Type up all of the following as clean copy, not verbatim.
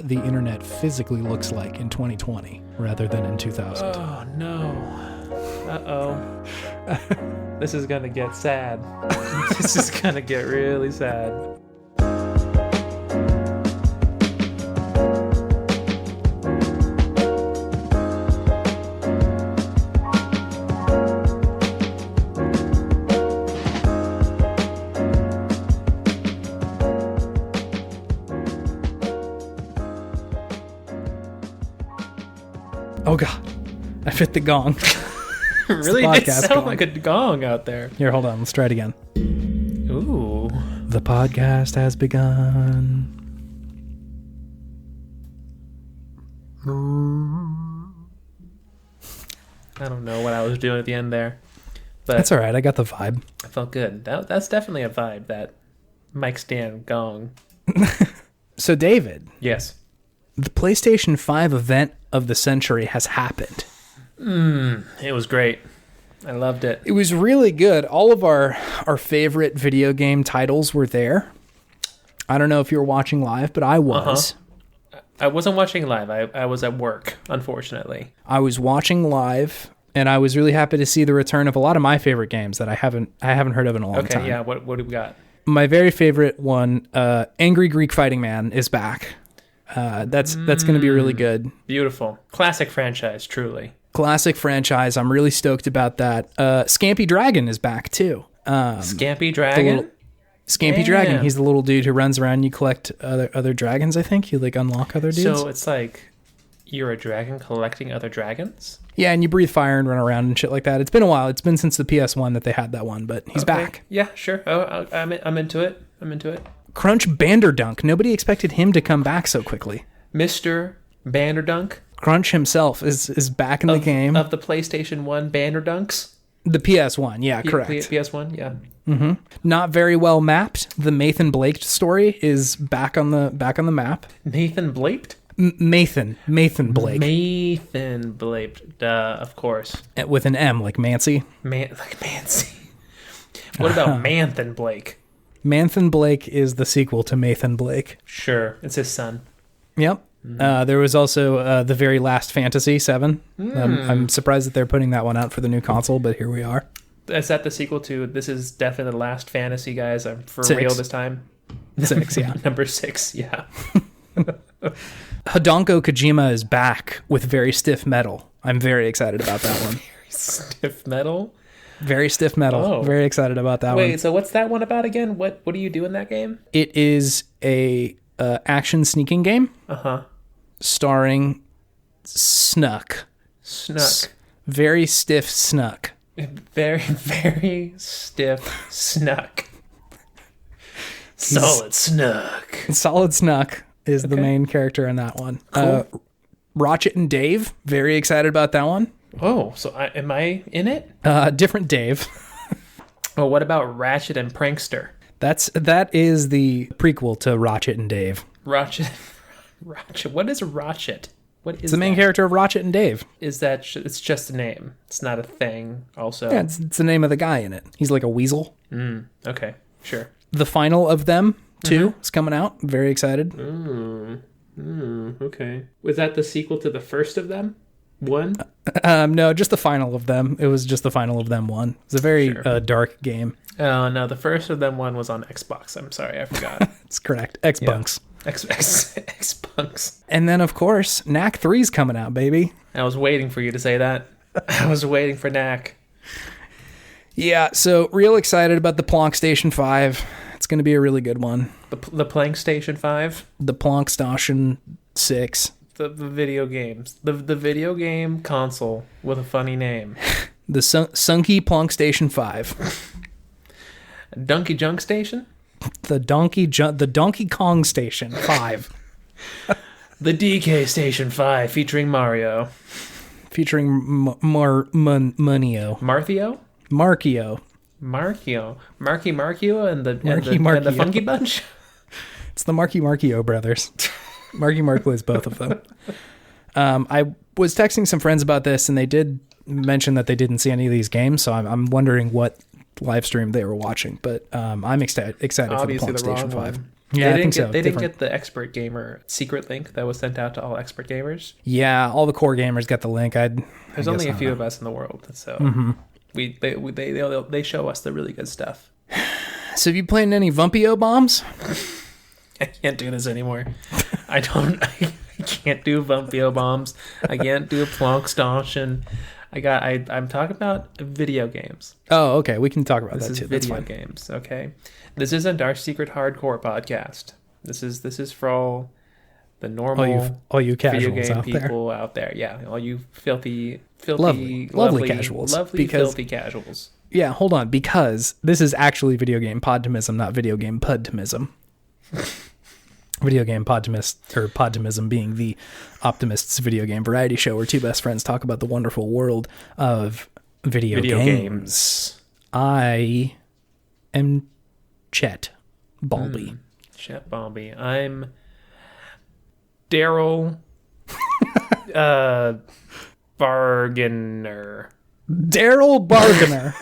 the internet physically looks like in 2020 rather than in 2000. Oh, no. Uh-oh. This is gonna get sad. This is gonna get really sad. Oh God, I fit the gong. Really did sound like a gong out there. Here, hold on. Let's try it again. Ooh. The podcast has begun. I don't know what I was doing at the end there. But That's all right. I got the vibe. I felt good. That's definitely a vibe, that mic stand gong. So, David. Yes. The PlayStation 5 event of the century has happened. It was great. I loved it. It was really good. All of our favorite video game titles were there. I don't know if you were watching live, but I was. I wasn't watching live. I was at work, unfortunately. I was watching live, and I was really happy to see the return of a lot of my favorite games that I haven't heard of in a long time. Okay, yeah. What do we got? My very favorite one, Angry Greek Fighting Man, is back. That's going to be really good. Beautiful. Classic franchise, truly. Classic franchise. I'm really stoked about that. Scampy Dragon is back too. Scampy Dragon? Scampy Dragon. He's the little dude who runs around and you collect other dragons, I think. You like unlock other dudes. So it's like you're a dragon collecting other dragons? Yeah, and you breathe fire and run around and shit like that. It's been a while. It's been since the PS1 that they had that one, but he's back. Yeah, sure. Oh, I'm into it. Crunch Banderdunk. Nobody expected him to come back so quickly. Mr. Banderdunk? Crunch himself is back in the game. Of the PlayStation 1 Banderdunks? The PS1, yeah, correct. PS1, yeah. Mm-hmm. Not very well mapped. The Nathan Blake story is back on the map. Nathan Blake? Mathan Blake. Nathan Blake, of course. With an M, like Mancy. Like Mancy. What about Manthan Blake? Manthan Blake is the sequel to Mathan Blake. Sure, it's his son. Yep. There was also The Very Last Fantasy 7. I'm surprised that they're putting that one out for the new console, but here we are. Is that the sequel to This Is Definitely the Last Fantasy, guys? I'm for 6. real this time. 6, yeah. Number 6, yeah. Hideko Kojima is back with Very Stiff Metal. I'm very excited about that one. Very Stiff Metal? Very Stiff Metal. Oh. Very excited about that one. Wait, so what's that one about again? What do you do in that game? It is a action sneaking game. Starring Snuck. Very stiff Snuck. Very, very stiff Snuck. Solid Snuck. Solid Snuck is the main character in that one. Cool. Ratchet and Dave. Very excited about that one. Oh, so am I in it? Different Dave. Oh, what about Ratchet and Prankster? That is the prequel to Ratchet and Dave. Ratchet. What is Ratchet? What is it's the main character of Ratchet and Dave. Is that it's just a name? It's not a thing. Also, yeah, it's the name of the guy in it. He's like a weasel. Okay, sure. The final of them 2 is coming out. Very excited. Okay. Was that the sequel to the first of them? 1? No, just the final of them. It was just the final of them 1. It's a very dark game. Oh no, the first of them 1 was on Xbox. I'm sorry, I forgot. That's correct. Xbox. Yeah. Xbox. And then, of course, Knack 3's coming out, baby. I was waiting for you to say that. I was waiting for Knack. Yeah, so real excited about the Plonk Station 5. It's going to be a really good one. The Plank Station 5? The Plonk Station 6. The video games. The video game console with a funny name. The Sunky Plonk Station 5. Donkey Junk Station? The Donkey Kong Station 5. The DK Station 5 featuring Mario. Featuring Munio. Marthio? Markio. Markio and the Funky Bunch? It's the Markio brothers. Marky Mark plays both of them. I was texting some friends about this, and they did mention that they didn't see any of these games, so I'm wondering what live stream they were watching. But I'm excited for the PlayStation 5. Yeah, I think so. They didn't get the expert gamer secret link that was sent out to all expert gamers. Yeah, all the core gamers got the link. There's only a few of us in the world, so they show us the really good stuff. So have you played any Vumpio bombs? I can't do this anymore. I can't do Vumpio bombs. I can't do Plonk Stontion. I'm talking about video games. Oh, okay. We can talk about This that is too. That's video fine. games, okay? This isn't our secret hardcore podcast. This is for all the normal all you video casuals game out people out there. Yeah, all you filthy, lovely casuals. Lovely, filthy casuals. Yeah, hold on, because this is actually video game podtimism, not video game pudtimism. Video game podtimism being the Optimists video game variety show where two best friends talk about the wonderful world of video games. I am Chet Balby. Chet Balby. I'm Daryl Bargainer. Daryl Bargainer.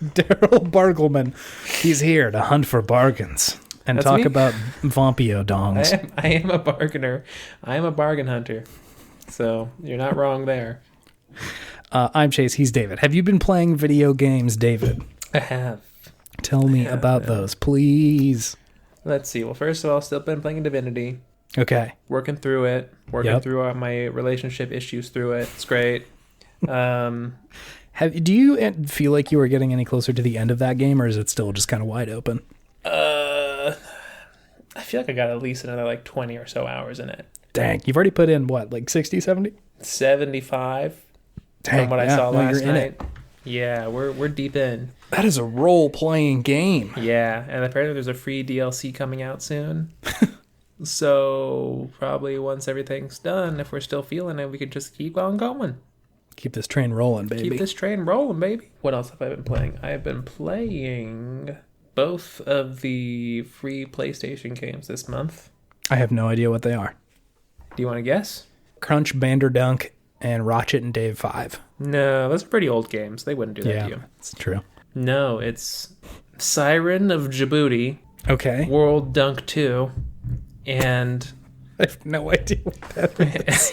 Daryl Barglemen. He's here to hunt for bargains and That's talk me? about Vampio dongs. I am a bargainer. I am a bargain hunter. So you're not wrong there. I'm Chase. He's David. Have you been playing video games, David? I have. Tell me about those, please. Let's see. Well, first of all, still been playing Divinity. Okay. Working through it. Working through my relationship issues through it. It's great. Do you feel like you are getting any closer to the end of that game, or is it still just kind of wide open? I feel like I got at least another like 20 or so hours in it. Dang, you've already put in what, like 60, 70? 75 Dang, from what I saw no, last you're in night. it. Yeah, we're deep in. That is a role-playing game. Yeah, and apparently there's a free DLC coming out soon. So probably once everything's done, if we're still feeling it, we could just keep on going. Keep this train rolling, baby. Keep this train rolling, baby. What else have I been playing? I have been playing both of the free PlayStation games this month. I have no idea what they are. Do you want to guess? Crunch, Banderdunk, and Ratchet and Dave 5. No, those are pretty old games. They wouldn't do that to you. It's true. No, it's Siren of Djibouti, Okay. World Dunk 2, and... I have no idea what that is.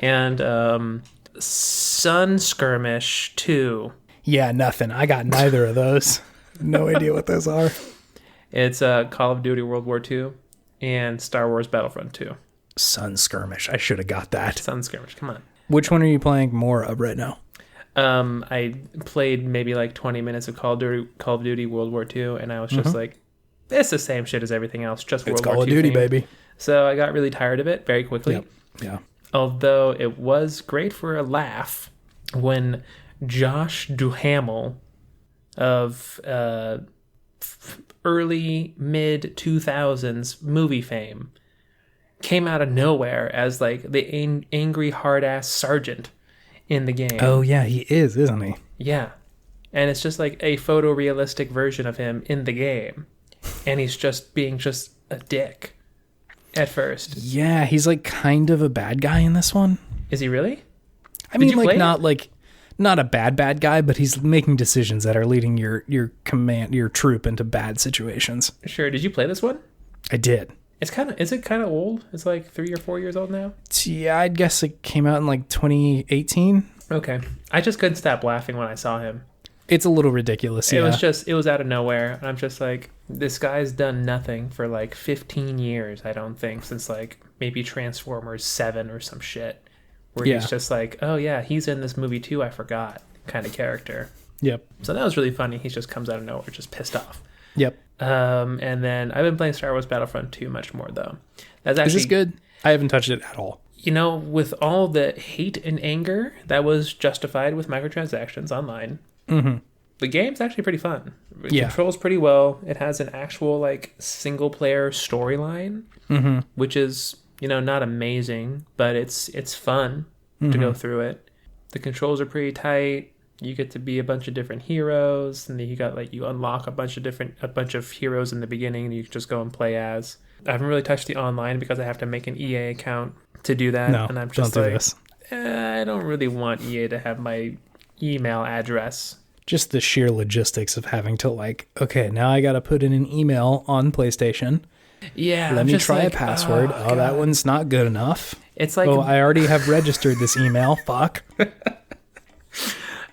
and Sun Skirmish 2. Yeah, nothing. I got neither of those. No idea what those are. It's Call of Duty World War 2 and Star Wars Battlefront 2. Sun Skirmish. I should have got that. Sun Skirmish, come on. Which one are you playing more of right now? I played maybe like 20 minutes of Call of Duty World War 2, and I was just like, it's the same shit as everything else, just World War 2 Call of Duty, themed. baby. So I got really tired of it very quickly. Yep. Yeah. Although it was great for a laugh when Josh Duhamel of early mid 2000s movie fame came out of nowhere as like the angry hard ass sergeant in the game. Oh yeah, he is, isn't he? Yeah. And it's just like a photorealistic version of him in the game. And he's just being just a dick at first. Yeah, he's like kind of a bad guy in this one. Is he really? I mean, you play not a bad guy, but he's making decisions that are leading your troop into bad situations. Sure. Did you play this one? I did. Is it kind of old? It's like 3 or 4 years old now. Yeah, I'd guess it came out in like 2018. Okay. I just couldn't stop laughing when I saw him. It's a little ridiculous. It was out of nowhere. And I'm just like, this guy's done nothing for like 15 years, I don't think, since like maybe Transformers 7 or some shit. Where he's just like, oh yeah, he's in this movie too, I forgot, kind of character. Yep. So that was really funny. He just comes out of nowhere, just pissed off. Yep. And then I've been playing Star Wars Battlefront 2 much more, though. That's actually, is this good? I haven't touched it at all. You know, with all the hate and anger that was justified with microtransactions online, the game's actually pretty fun. It controls pretty well. It has an actual, like, single-player storyline, which is, you know, not amazing, but it's fun to go through it. The controls are pretty tight. You get to be a bunch of different heroes, and then you unlock a bunch of heroes in the beginning, and you just go and play as. I haven't really touched the online because I have to make an EA account to do that, and I'm just like, I don't really want EA to have my email address. Just the sheer logistics of having to like, okay, now I got to put in an email on PlayStation. Yeah. Let me try a password. Oh, that one's not good enough. It's like, oh, I already have registered this email. Fuck.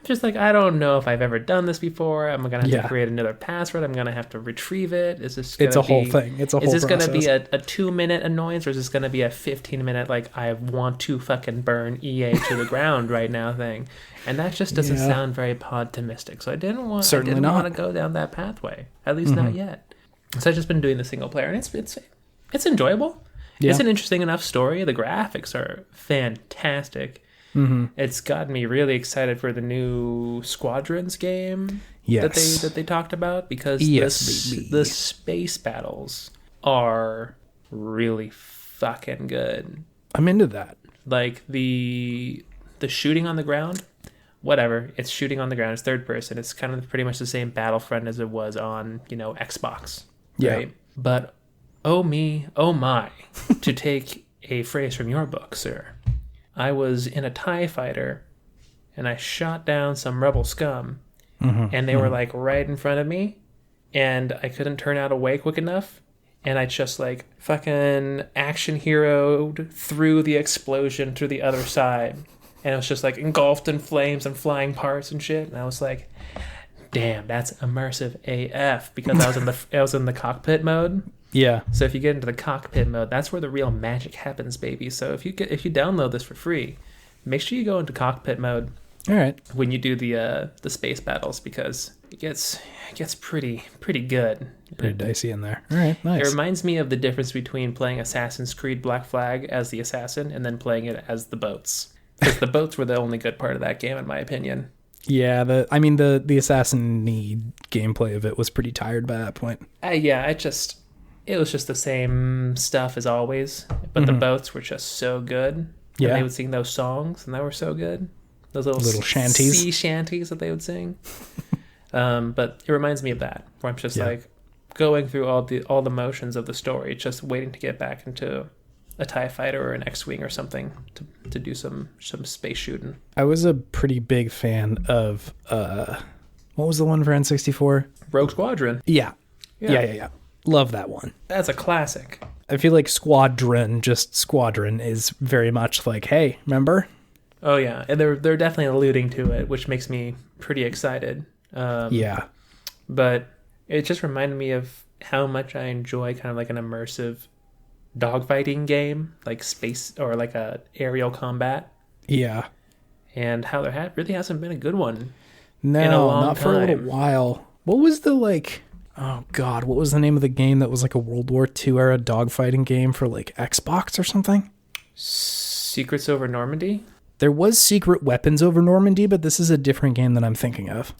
Just like, I don't know if I've ever done this before. I'm going to have to create another password. I'm going to have to retrieve it. Is this gonna It's a whole thing. It's a whole process. Is this going to be a 2-minute annoyance, or is this going to be a 15-minute, like, I want to fucking burn EA to the ground right now thing? And that just doesn't sound very optimistic. So I didn't want to go down that pathway. At least not yet. So I've just been doing the single player, and it's enjoyable. Yeah. It's an interesting enough story. The graphics are fantastic. It's gotten me really excited for the new Squadrons game that they talked about, because the space battles are really fucking good. I'm into that. Like the shooting on the ground, whatever. It's shooting on the ground. It's third person. It's kind of pretty much the same Battlefront as it was on, Xbox. Yeah. Right? But oh my, to take a phrase from your book, sir. I was in a TIE fighter, and I shot down some rebel scum, and they were, like, right in front of me, and I couldn't turn out away quick enough, and I just, like, fucking action heroed through the explosion to the other side, and it was just, like, engulfed in flames and flying parts and shit, and I was like, damn, that's immersive AF, because I was in the cockpit mode. Yeah. So if you get into the cockpit mode, that's where the real magic happens, baby. So if you download this for free, make sure you go into cockpit mode. All right. When you do the space battles, because it gets pretty good. Pretty dicey in there. All right, nice. It reminds me of the difference between playing Assassin's Creed Black Flag as the assassin and then playing it as the boats. Because the boats were the only good part of that game, in my opinion. Yeah, the assassin-y gameplay of it was pretty tired by that point. It was just the same stuff as always, but the boats were just so good. Yeah. And they would sing those songs, and they were so good. Those little shanties. Sea shanties that they would sing. But it reminds me of that, where I'm just like going through all the motions of the story, just waiting to get back into a TIE fighter or an X-Wing or something to do some space shooting. I was a pretty big fan of, what was the one for N64? Rogue Squadron. Yeah. Love that one. That's a classic. I feel like Squadron is very much like, hey, remember? Oh yeah, and they're definitely alluding to it, which makes me pretty excited. Yeah. But it just reminded me of how much I enjoy kind of like an immersive dogfighting game, like space or like a aerial combat. Yeah. And how there really hasn't been a good one. No, in a long not time. for a little while. What was the oh God, what was the name of the game that was like a World War II era dogfighting game for like Xbox or something? Secrets Over Normandy? There was Secret Weapons Over Normandy, but this is a different game than I'm thinking of.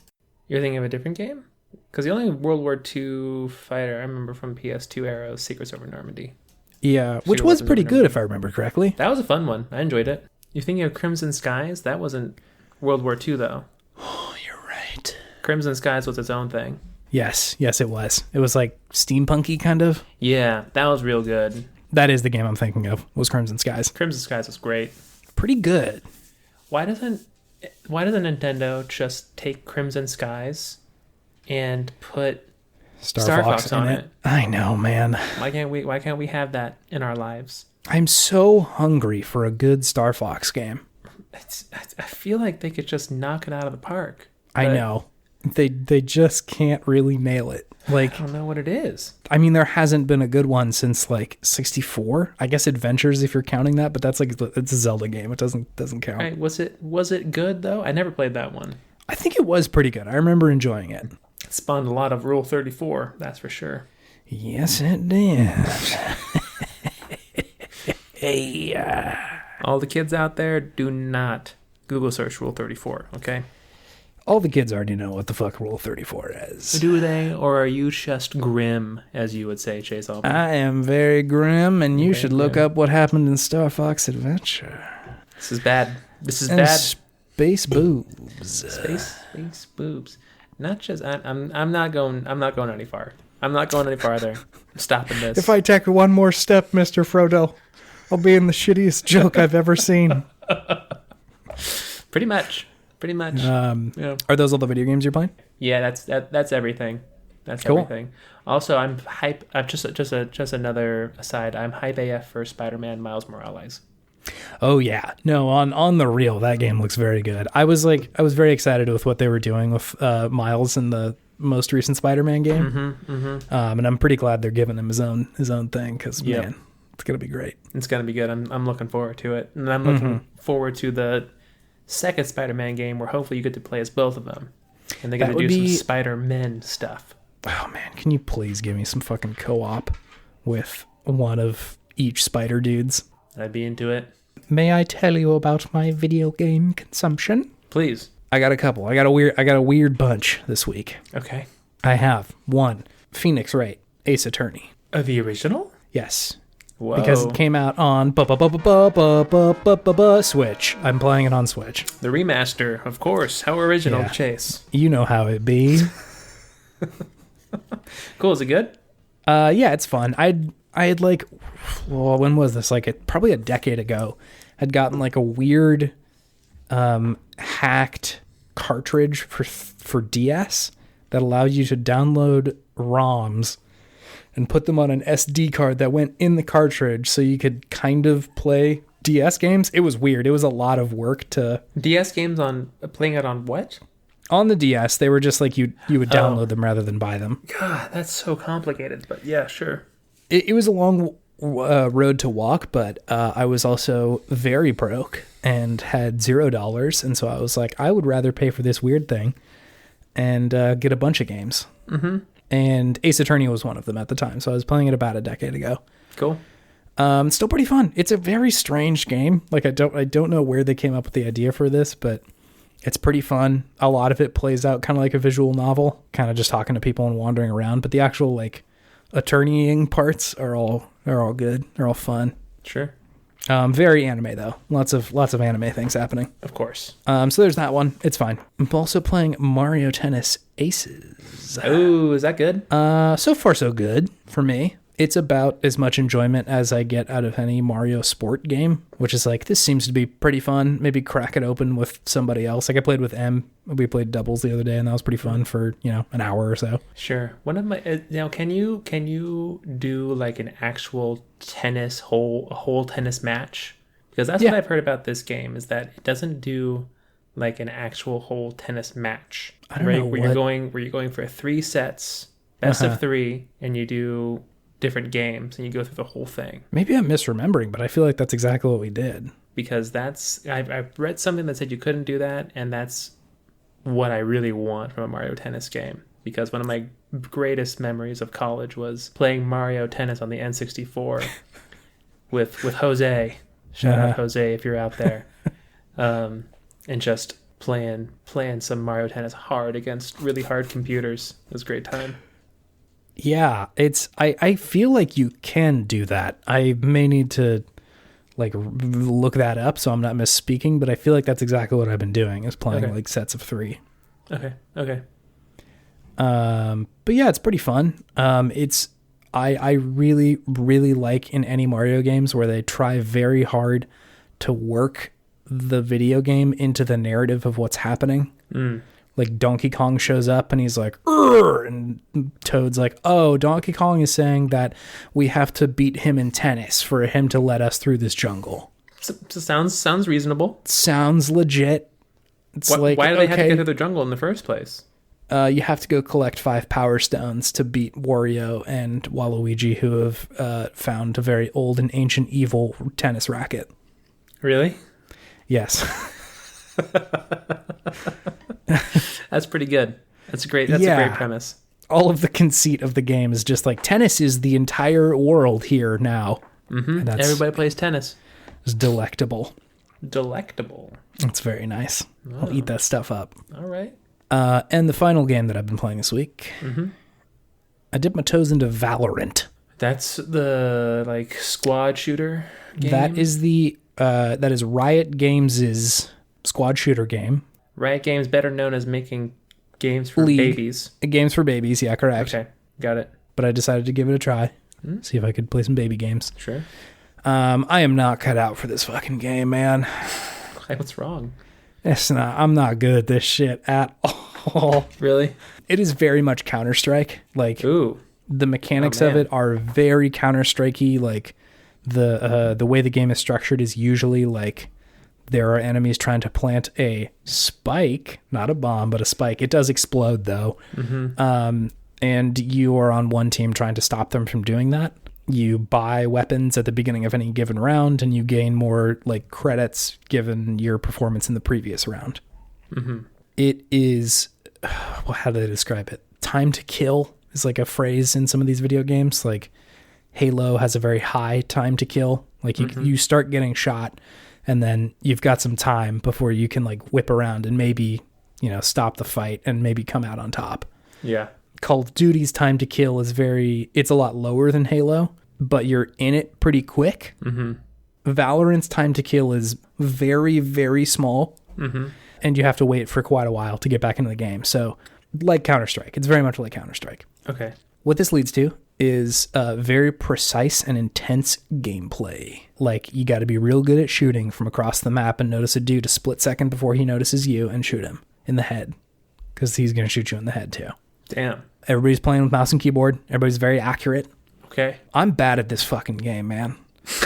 You're thinking of a different game? Because the only World War II fighter I remember from PS2 era was Secrets Over Normandy. Yeah, which was pretty good if I remember correctly. That was a fun one. I enjoyed it. You're thinking of Crimson Skies? That wasn't World War II though. Oh, you're right. Crimson Skies was its own thing. Yes, it was. It was like steampunky kind of. Yeah, that was real good. That is the game I'm thinking of, was Crimson Skies. Crimson Skies was great. Pretty good. Why doesn't Nintendo just take Crimson Skies and put Star Fox on it? I know, man. Why can't we have that in our lives? I'm so hungry for a good Star Fox game. I feel like they could just knock it out of the park. I know. They just can't really nail it. Like, I don't know what it is. I mean, there hasn't been a good one since like 64. I guess Adventures, if you're counting that, but that's like it's a Zelda game. It doesn't count. Right, was it good though? I never played that one. I think it was pretty good. I remember enjoying it. It spawned a lot of Rule 34, that's for sure. Yes, it did. Hey, all the kids out there, do not Google search Rule 34, okay? All the kids already know what the fuck Rule 34 is. Do they? Or are you just grim, as you would say, Chase Alban? I am very grim, and you should look up what happened in Star Fox Adventure. This is bad. Bad. Space boobs. Space boobs. Not just. I'm not going any far. I'm not going any farther. I'm stopping this. If I take one more step, Mr. Frodo, I'll be in the shittiest joke I've ever seen. Pretty much. pretty much. Yeah. Are those all the video games you're playing? Yeah, that's everything. That's cool. Everything. Also, I'm hype. Just another aside. I'm hype AF for Spider-Man Miles Morales. Oh yeah, no. On the real, that game looks very good. I was very excited with what they were doing with Miles in the most recent Spider-Man game, and I'm pretty glad they're giving him his own thing because man, it's gonna be great. It's gonna be good. I'm looking forward to it, and I'm looking forward to the second Spider-Man game where hopefully you get to play as both of them, and they're gonna do some Spider-Men stuff. Oh man, can you please give me some fucking co-op with one of each Spider dudes? I'd be into it. May I tell you about my video game consumption? Please. I got a couple. I got a weird bunch this week. Okay. I have 1, Phoenix Wright, Ace Attorney. The original? Yes. Whoa. Because it came out on Switch. I'm playing it on Switch. The remaster, of course. How original, Chase. You know how it be. Cool. Is it good? Yeah, it's fun. I had when was this? Probably a decade ago. I'd gotten a weird hacked cartridge for DS that allowed you to download ROMs and put them on an SD card that went in the cartridge so you could kind of play DS games. It was weird. It was a lot of work to... DS games playing it on what? On the DS, they were just you would download them rather than buy them. God, that's so complicated, but yeah, sure. It was a long road to walk, but I was also very broke and had $0, and so I was like, I would rather pay for this weird thing and get a bunch of games. Mm-hmm. And Ace Attorney was one of them at the time, so I was playing it about a decade ago. Cool. Still pretty fun. It's a very strange game. I don't know where they came up with the idea for this, but it's pretty fun. A lot of it plays out kind of like a visual novel, kind of just talking to people and wandering around, but the actual attorneying parts are all good. They're all fun. Sure. Very anime though. Lots of anime things happening. Of course. So there's that one. It's fine. I'm also playing Mario Tennis Aces. Oh, is that good? So far so good for me. It's about as much enjoyment as I get out of any Mario sport game, which is this seems to be pretty fun. Maybe crack it open with somebody else. I played with M. We played doubles the other day, and that was pretty fun for, an hour or so. Sure. One of my now, can you do an actual tennis whole tennis match? Because that's what I've heard about this game is that it doesn't do an actual whole tennis match. I don't know where you're going for 3 sets, best of 3, and you do different games and you go through the whole thing. Maybe I'm misremembering, but I feel like that's exactly what we did. Because I've read something that said you couldn't do that, and that's what I really want from a Mario Tennis game. Because one of my greatest memories of college was playing Mario Tennis on the N64 with Jose. Shout out Jose if you're out there. And just playing some Mario Tennis hard against really hard computers. It was a great time. Yeah, I feel like you can do that. I may need to look that up so I'm not misspeaking, but I feel like that's exactly what I've been doing is playing sets of 3. Okay. But yeah, it's pretty fun. I really, really like in any Mario games where they try very hard to work the video game into the narrative of what's happening. Donkey Kong shows up and he's like, "Urgh!" And Toad's like, oh, Donkey Kong is saying that we have to beat him in tennis for him to let us through this jungle. So sounds reasonable. Sounds legit. It's why do they have to get through the jungle in the first place? You have to go collect 5 Power Stones to beat Wario and Waluigi, who have found a very old and ancient evil tennis racket. Really? Yes. That's pretty good. That's a great premise. All of the conceit of the game is just tennis is the entire world here now. Mm-hmm. Everybody plays tennis. It's delectable. It's very nice. I'll eat that stuff up. All right. And the final game that I've been playing this week, I dipped my toes into Valorant. That's the squad shooter game? That is Riot Games' squad shooter game. Riot Games, better known as making games for babies. Games for babies, yeah, correct. Okay, got it. But I decided to give it a try, see if I could play some baby games. Sure. I am not cut out for this fucking game, man. What's wrong? I'm not good at this shit at all. Really? It is very much Counter-Strike. Like, ooh, the mechanics of it are very Counter-Strikey. Like, the way the game is structured is usually like there are enemies trying to plant a spike, not a bomb, but a spike. It does explode though. And you are on one team trying to stop them from doing that. You buy weapons at the beginning of any given round, and you gain more like credits given your performance in the previous round. It is, well, how do they describe it? Time to kill is like a phrase in some of these video games. Like Halo has a very high time to kill. Like you start getting shot, and then you've got some time before you can like whip around and maybe, you know, stop the fight and maybe come out on top. Yeah. Call of Duty's time to kill is it's a lot lower than Halo, but you're in it pretty quick. Valorant's time to kill is very, very small, and you have to wait for quite a while to get back into the game. So, like Counter-Strike, it's very much like Counter-Strike. Okay. What this leads to is very precise and intense gameplay. Like, you got to be real good at shooting from across the map and notice a dude a split second before he notices you and shoot him in the head, because he's going to shoot you in the head too. Damn. Everybody's playing with mouse and keyboard. Everybody's very accurate. Okay. I'm bad at this fucking game, man.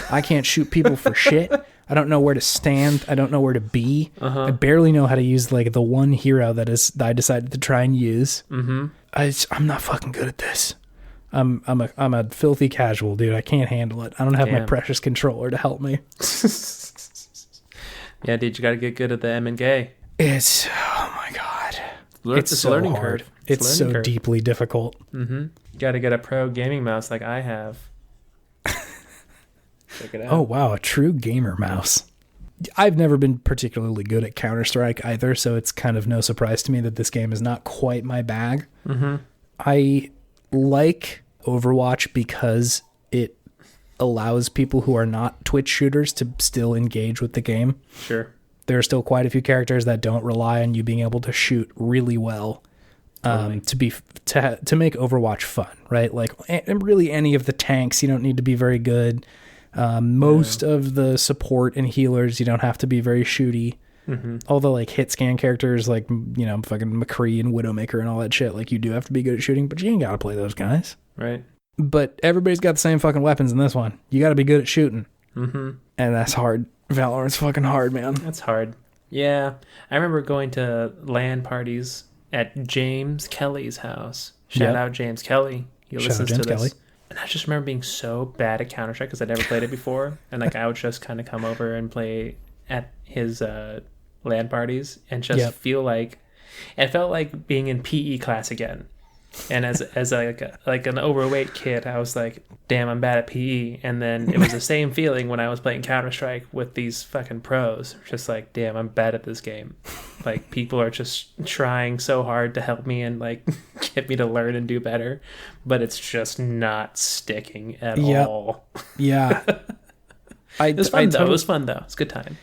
I can't shoot people for shit. I don't know where to stand. I don't know where to be. I barely know how to use like the one hero that I decided to try and use. I'm not fucking good at this. I'm a filthy casual, dude. I can't handle it. I don't have my precious controller to help me. Yeah, dude, you got to get good at the M and G. It's, oh my God. It's so learning hard. curve. It's so deeply difficult. You got to get a pro gaming mouse like I have. Check it out. Oh, wow. A true gamer mouse. I've never been particularly good at Counter-Strike either, so it's kind of no surprise to me that this game is not quite my bag. I like Overwatch because it allows people who are not Twitch shooters to still engage with the game. Sure. There are still quite a few characters that don't rely on you being able to shoot really well to make Overwatch fun, right? Like, really any of the tanks, you don't need to be very good. Most of the support and healers, you don't have to be very shooty. All the like hit scan characters, like, you know, fucking McCree and Widowmaker and all that shit, like, you do have to be good at shooting, but you ain't gotta play those guys. Right. But everybody's got the same fucking weapons in this one. You gotta be good at shooting. And that's hard. Valorant's fucking hard, man. That's hard. Yeah. I remember going to LAN parties at James Kelly's house. Shout out James Kelly. He listens to this. And I just remember being so bad at Counter-Strike because I'd never played it before. And like I would just kind of come over and play at his LAN parties and just feel like it felt like being in PE class again. And as like an overweight kid, I was like, damn, I'm bad at PE. And then it was the same feeling when I was playing Counter-Strike with these fucking pros. Just like, damn, I'm bad at this game. Like, people are just trying so hard to help me and like get me to learn and do better, but it's just not sticking at all. Yeah. It was fun though. It was fun though. It's a good time.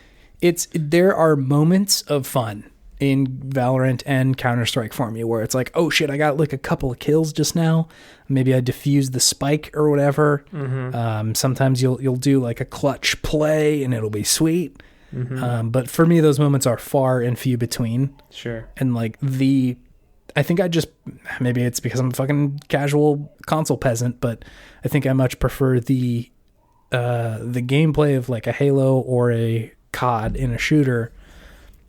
There are moments of fun in Valorant and Counter-Strike for me where it's like, oh shit, I got like a couple of kills just now. Maybe I defused the spike or whatever. Sometimes you'll do like a clutch play and it'll be sweet. But for me, those moments are far and few between. Sure. And like I think maybe it's because I'm a fucking casual console peasant, but I think I much prefer the gameplay of like a Halo or a COD in a shooter,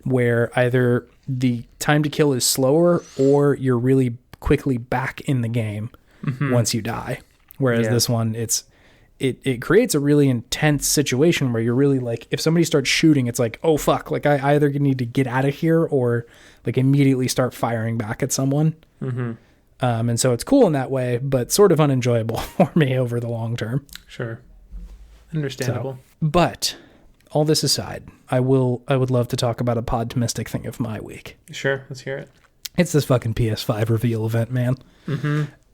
where either the time to kill is slower or you're really quickly back in the game once you die. Whereas this one, it creates a really intense situation where you're really like, if somebody starts shooting, it's like, oh fuck, like I either need to get out of here or like immediately start firing back at someone. And so it's cool in that way, but sort of unenjoyable for me over the long term. Sure. Understandable. But all this aside, I would love to talk about a podtimistic thing of my week. Sure, let's hear it. It's this fucking PS5 reveal event, man.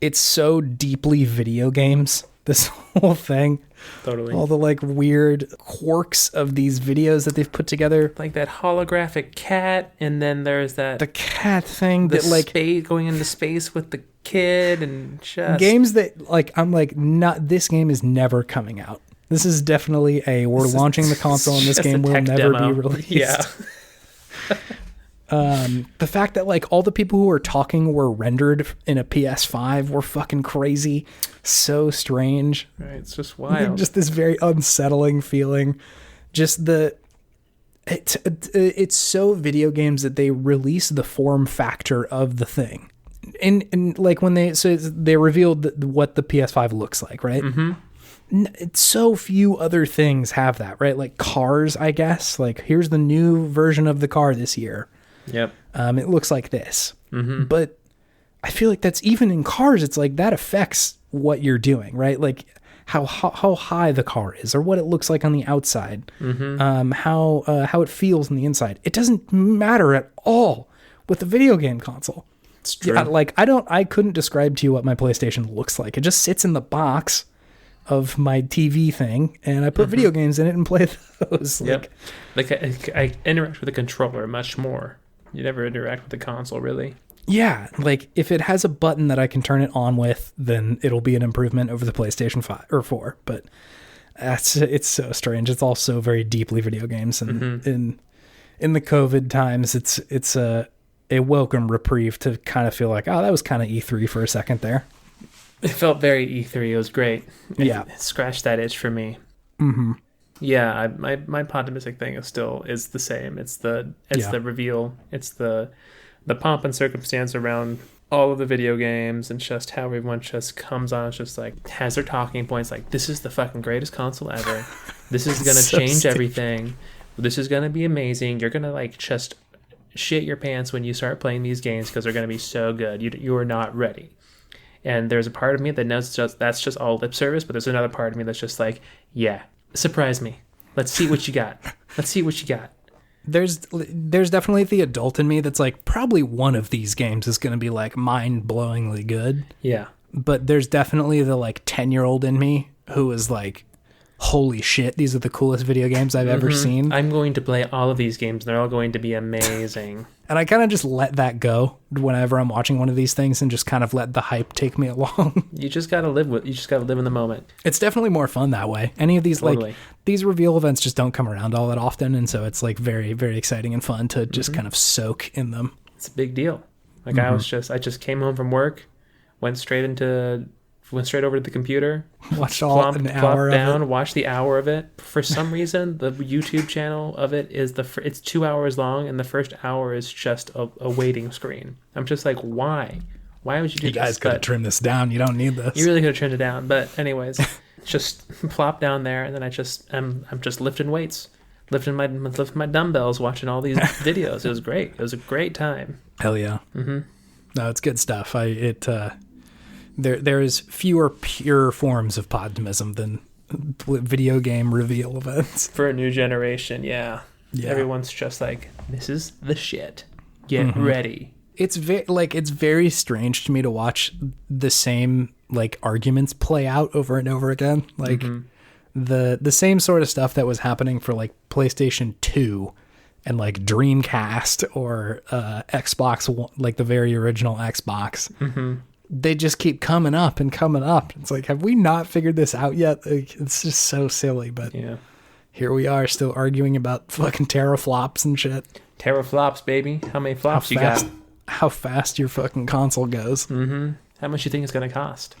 It's so deeply video games, this whole thing. Totally. All the like weird quirks of these videos that they've put together. Like that holographic cat, and then there's the cat thing that like going into space with the kid, and just games that like I'm like, this game is never coming out. This is definitely we're launching the console and this game will never be released. Yeah. The fact that like all the people who were talking were rendered in a PS5 were fucking crazy. So strange. Right, it's just wild. Just this very unsettling feeling. Just it's so video games that they release the form factor of the thing. And like when they revealed what the PS5 looks like, right? It's so few other things have that, right? Like cars, I guess. Like here's the new version of the car this year. Yep. It looks like this. But I feel like that's even in cars. It's like that affects what you're doing, right? Like how high the car is or what it looks like on the outside, how it feels on the inside. It doesn't matter at all with the video game console. It's true. Yeah, like I couldn't describe to you what my PlayStation looks like. It just sits in the box of my TV thing, and I put video games in it and play those. Yep. Like I interact with the controller much more. You never interact with the console, really. Yeah, like if it has a button that I can turn it on with, then it'll be an improvement over the PlayStation 5 or 4. But it's so strange. It's all so very deeply video games, and in the COVID times, it's a welcome reprieve to kind of feel like, oh, that was kind of E3 for a second there. It felt very E3. It was great. It scratched that itch for me. Yeah, my Podtimistic thing is the same. It's the reveal. It's the pomp and circumstance around all of the video games and just how everyone just comes on. It's just like has their talking points. Like this is the fucking greatest console ever. This is gonna change everything. This is gonna be amazing. You're gonna like just shit your pants when you start playing these games because they're gonna be so good. You are not ready. And there's a part of me that knows that's just all lip service, but there's another part of me that's just like, yeah, surprise me. Let's see what you got. Let's see what you got. There's definitely the adult in me that's like, probably one of these games is going to be like mind-blowingly good. Yeah. But there's definitely the like 10-year-old in me who is like, holy shit, these are the coolest video games I've ever seen. I'm going to play all of these games. They're all going to be amazing. And I kind of just let that go whenever I'm watching one of these things and just kind of let the hype take me along. You just got to live in the moment. It's definitely more fun that way. Any of these, like, these reveal events just don't come around all that often. And so it's like very, very exciting and fun to just kind of soak in them. It's a big deal. Like I just came home from work, went straight over to the computer, watched an hour of it. Watched the hour of it. For some reason, the YouTube channel of it is it's 2 hours long, and the first hour is just a waiting screen. I'm just like, why? Why would you do this? You guys could have trimmed this down. You don't need this. You really could have trimmed it down. But anyways, just plop down there, and then I'm just lifting weights, lifting my dumbbells, watching all these videos. It was great. It was a great time. Hell yeah. No, it's good stuff. There is fewer pure forms of podtimism than video game reveal events. For a new generation, yeah. Everyone's just like, this is the shit. Get ready. It's very strange to me to watch the same like arguments play out over and over again. Like the same sort of stuff that was happening for like PlayStation 2 and like Dreamcast or Xbox One, like the very original Xbox. They just keep coming up and coming up. It's like, have we not figured this out yet? Like, it's just so silly, but here we are still arguing about fucking teraflops and shit. Teraflops, baby. How many flops you got? How fast your fucking console goes. How much you think it's going to cost?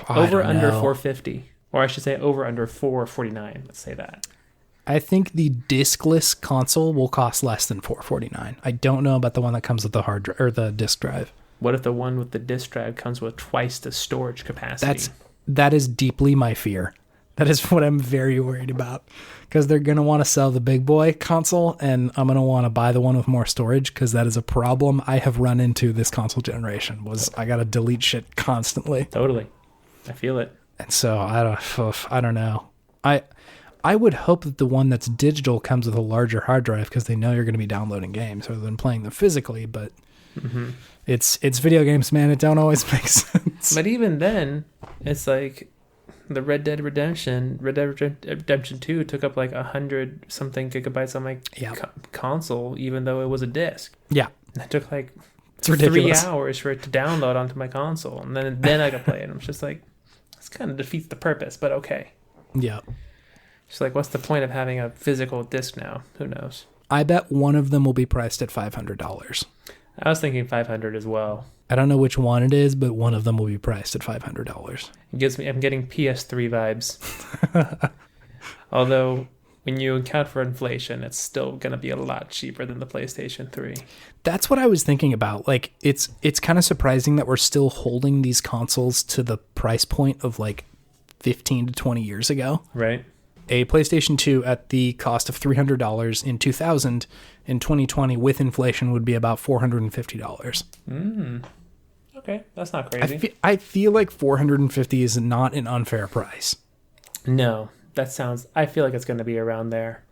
Over under 450, or I should say over under 449. Let's say that. I think the discless console will cost less than $449. I don't know about the one that comes with the hard drive or the disc drive. What if the one with the disc drive comes with twice the storage capacity? That is deeply my fear. That is what I'm very worried about, because they're going to want to sell the big boy console, and I'm going to want to buy the one with more storage, because that is a problem I have run into this console generation. I got to delete shit constantly. Totally. I feel it. And so I don't know. I would hope that the one that's digital comes with a larger hard drive, because they know you're going to be downloading games rather than playing them physically, but it's video games, man. It don't always make sense. But even then, it's like the Red Dead Redemption 2 took up like 100 something gigabytes on my console, even though it was a disc. Yeah. It took like 3 hours for it to download onto my console, and then I could play it. I'm just like, this kind of defeats the purpose, but okay. Yeah. It's like, what's the point of having a physical disc now? Who knows? I bet one of them will be priced at $500. I was thinking 500 as well. I don't know which one it is, but one of them will be priced at $500. I'm getting PS3 vibes. Although, when you account for inflation, it's still going to be a lot cheaper than the PlayStation 3. That's what I was thinking about. Like, it's kind of surprising that we're still holding these consoles to the price point of like 15 to 20 years ago. Right. A PlayStation 2 at the cost of $300 in 2000 in 2020 with inflation would be about $450. Okay, that's not crazy. I feel like $450 is not an unfair price. No, I feel like it's going to be around there.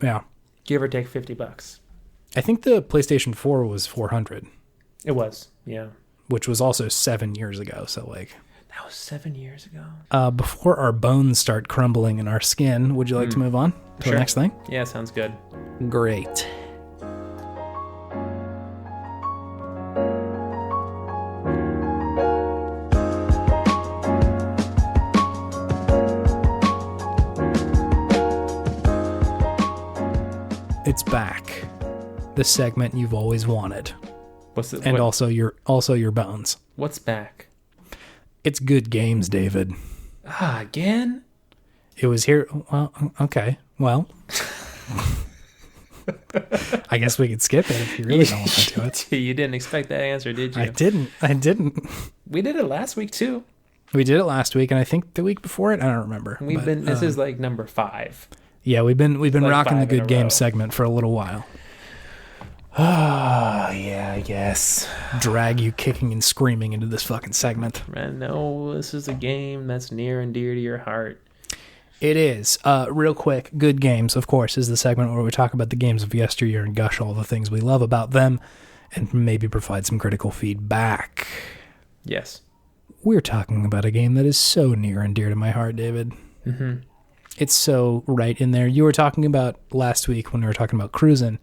Yeah. Give or take $50. I think the PlayStation 4 was $400. It was, yeah. Which was also 7 years ago, so like... That was 7 years ago. Before our bones start crumbling in our skin, would you like to move on to the next thing? Yeah, sounds good. Great. It's back. The segment you've always wanted. Also your bones. What's back? It's good games, David. Again? It was here. Well, okay. Well, I guess we could skip it if you really don't want to do it. You didn't expect that answer, did you? I didn't. We did it last week too. We did it last week, and I think the week before it. I don't remember. This is like number 5. Yeah, we've been like rocking the good game row. segment for a little while. Yeah, I guess. Drag you kicking and screaming into this fucking segment. Man, no, this is a game that's near and dear to your heart. It is. Real quick, Good Games, of course, is the segment where we talk about the games of yesteryear and gush all the things we love about them and maybe provide some critical feedback. Yes. We're talking about a game that is so near and dear to my heart, David. Mm-hmm. It's so right in there. You were talking about last week when we were talking about Cruisin',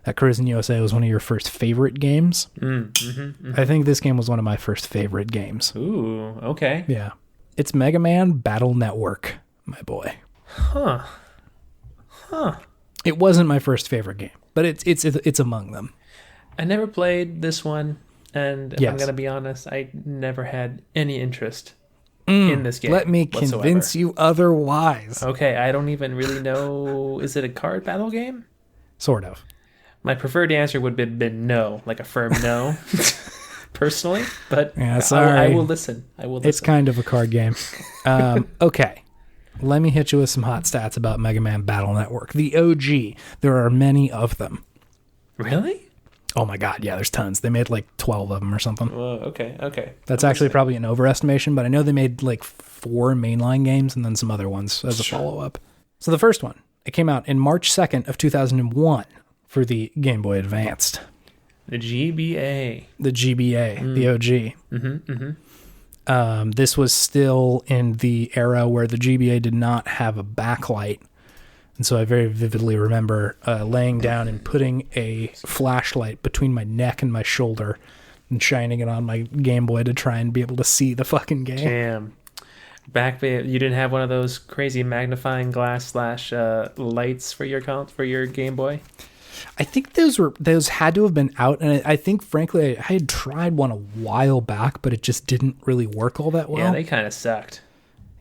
that Cruisin' USA was one of your first favorite games. I think this game was one of my first favorite games. Ooh, okay. Yeah. It's Megaman Battle Network, my boy. Huh. It wasn't my first favorite game, but it's among them. I never played this one, and if I'm going to be honest, I never had any interest in this game. Let me convince you otherwise. Okay, I don't even really know. Is it a card battle game? Sort of. My preferred answer would have been no, like a firm no, personally. But yeah, sorry. I will listen. It's kind of a card game. Okay. Let me hit you with some hot stats about Mega Man Battle Network. The OG. There are many of them. Really? Oh my god, yeah, there's tons. They made like 12 of them or something. Whoa, okay. That's actually probably an overestimation, but I know they made like 4 mainline games and then some other ones as a follow-up. So the first one, it came out in March 2nd of 2001 for the Game Boy Advanced. The GBA. The OG. This was still in the era where the GBA did not have a backlight. And so I very vividly remember laying down and putting a flashlight between my neck and my shoulder and shining it on my Game Boy to try and be able to see the fucking game. Damn. Back then, you didn't have one of those crazy magnifying glass / lights for your Game Boy? I think those had to have been out, and I think, frankly, I had tried one a while back, but it just didn't really work all that well. Yeah, they kind of sucked.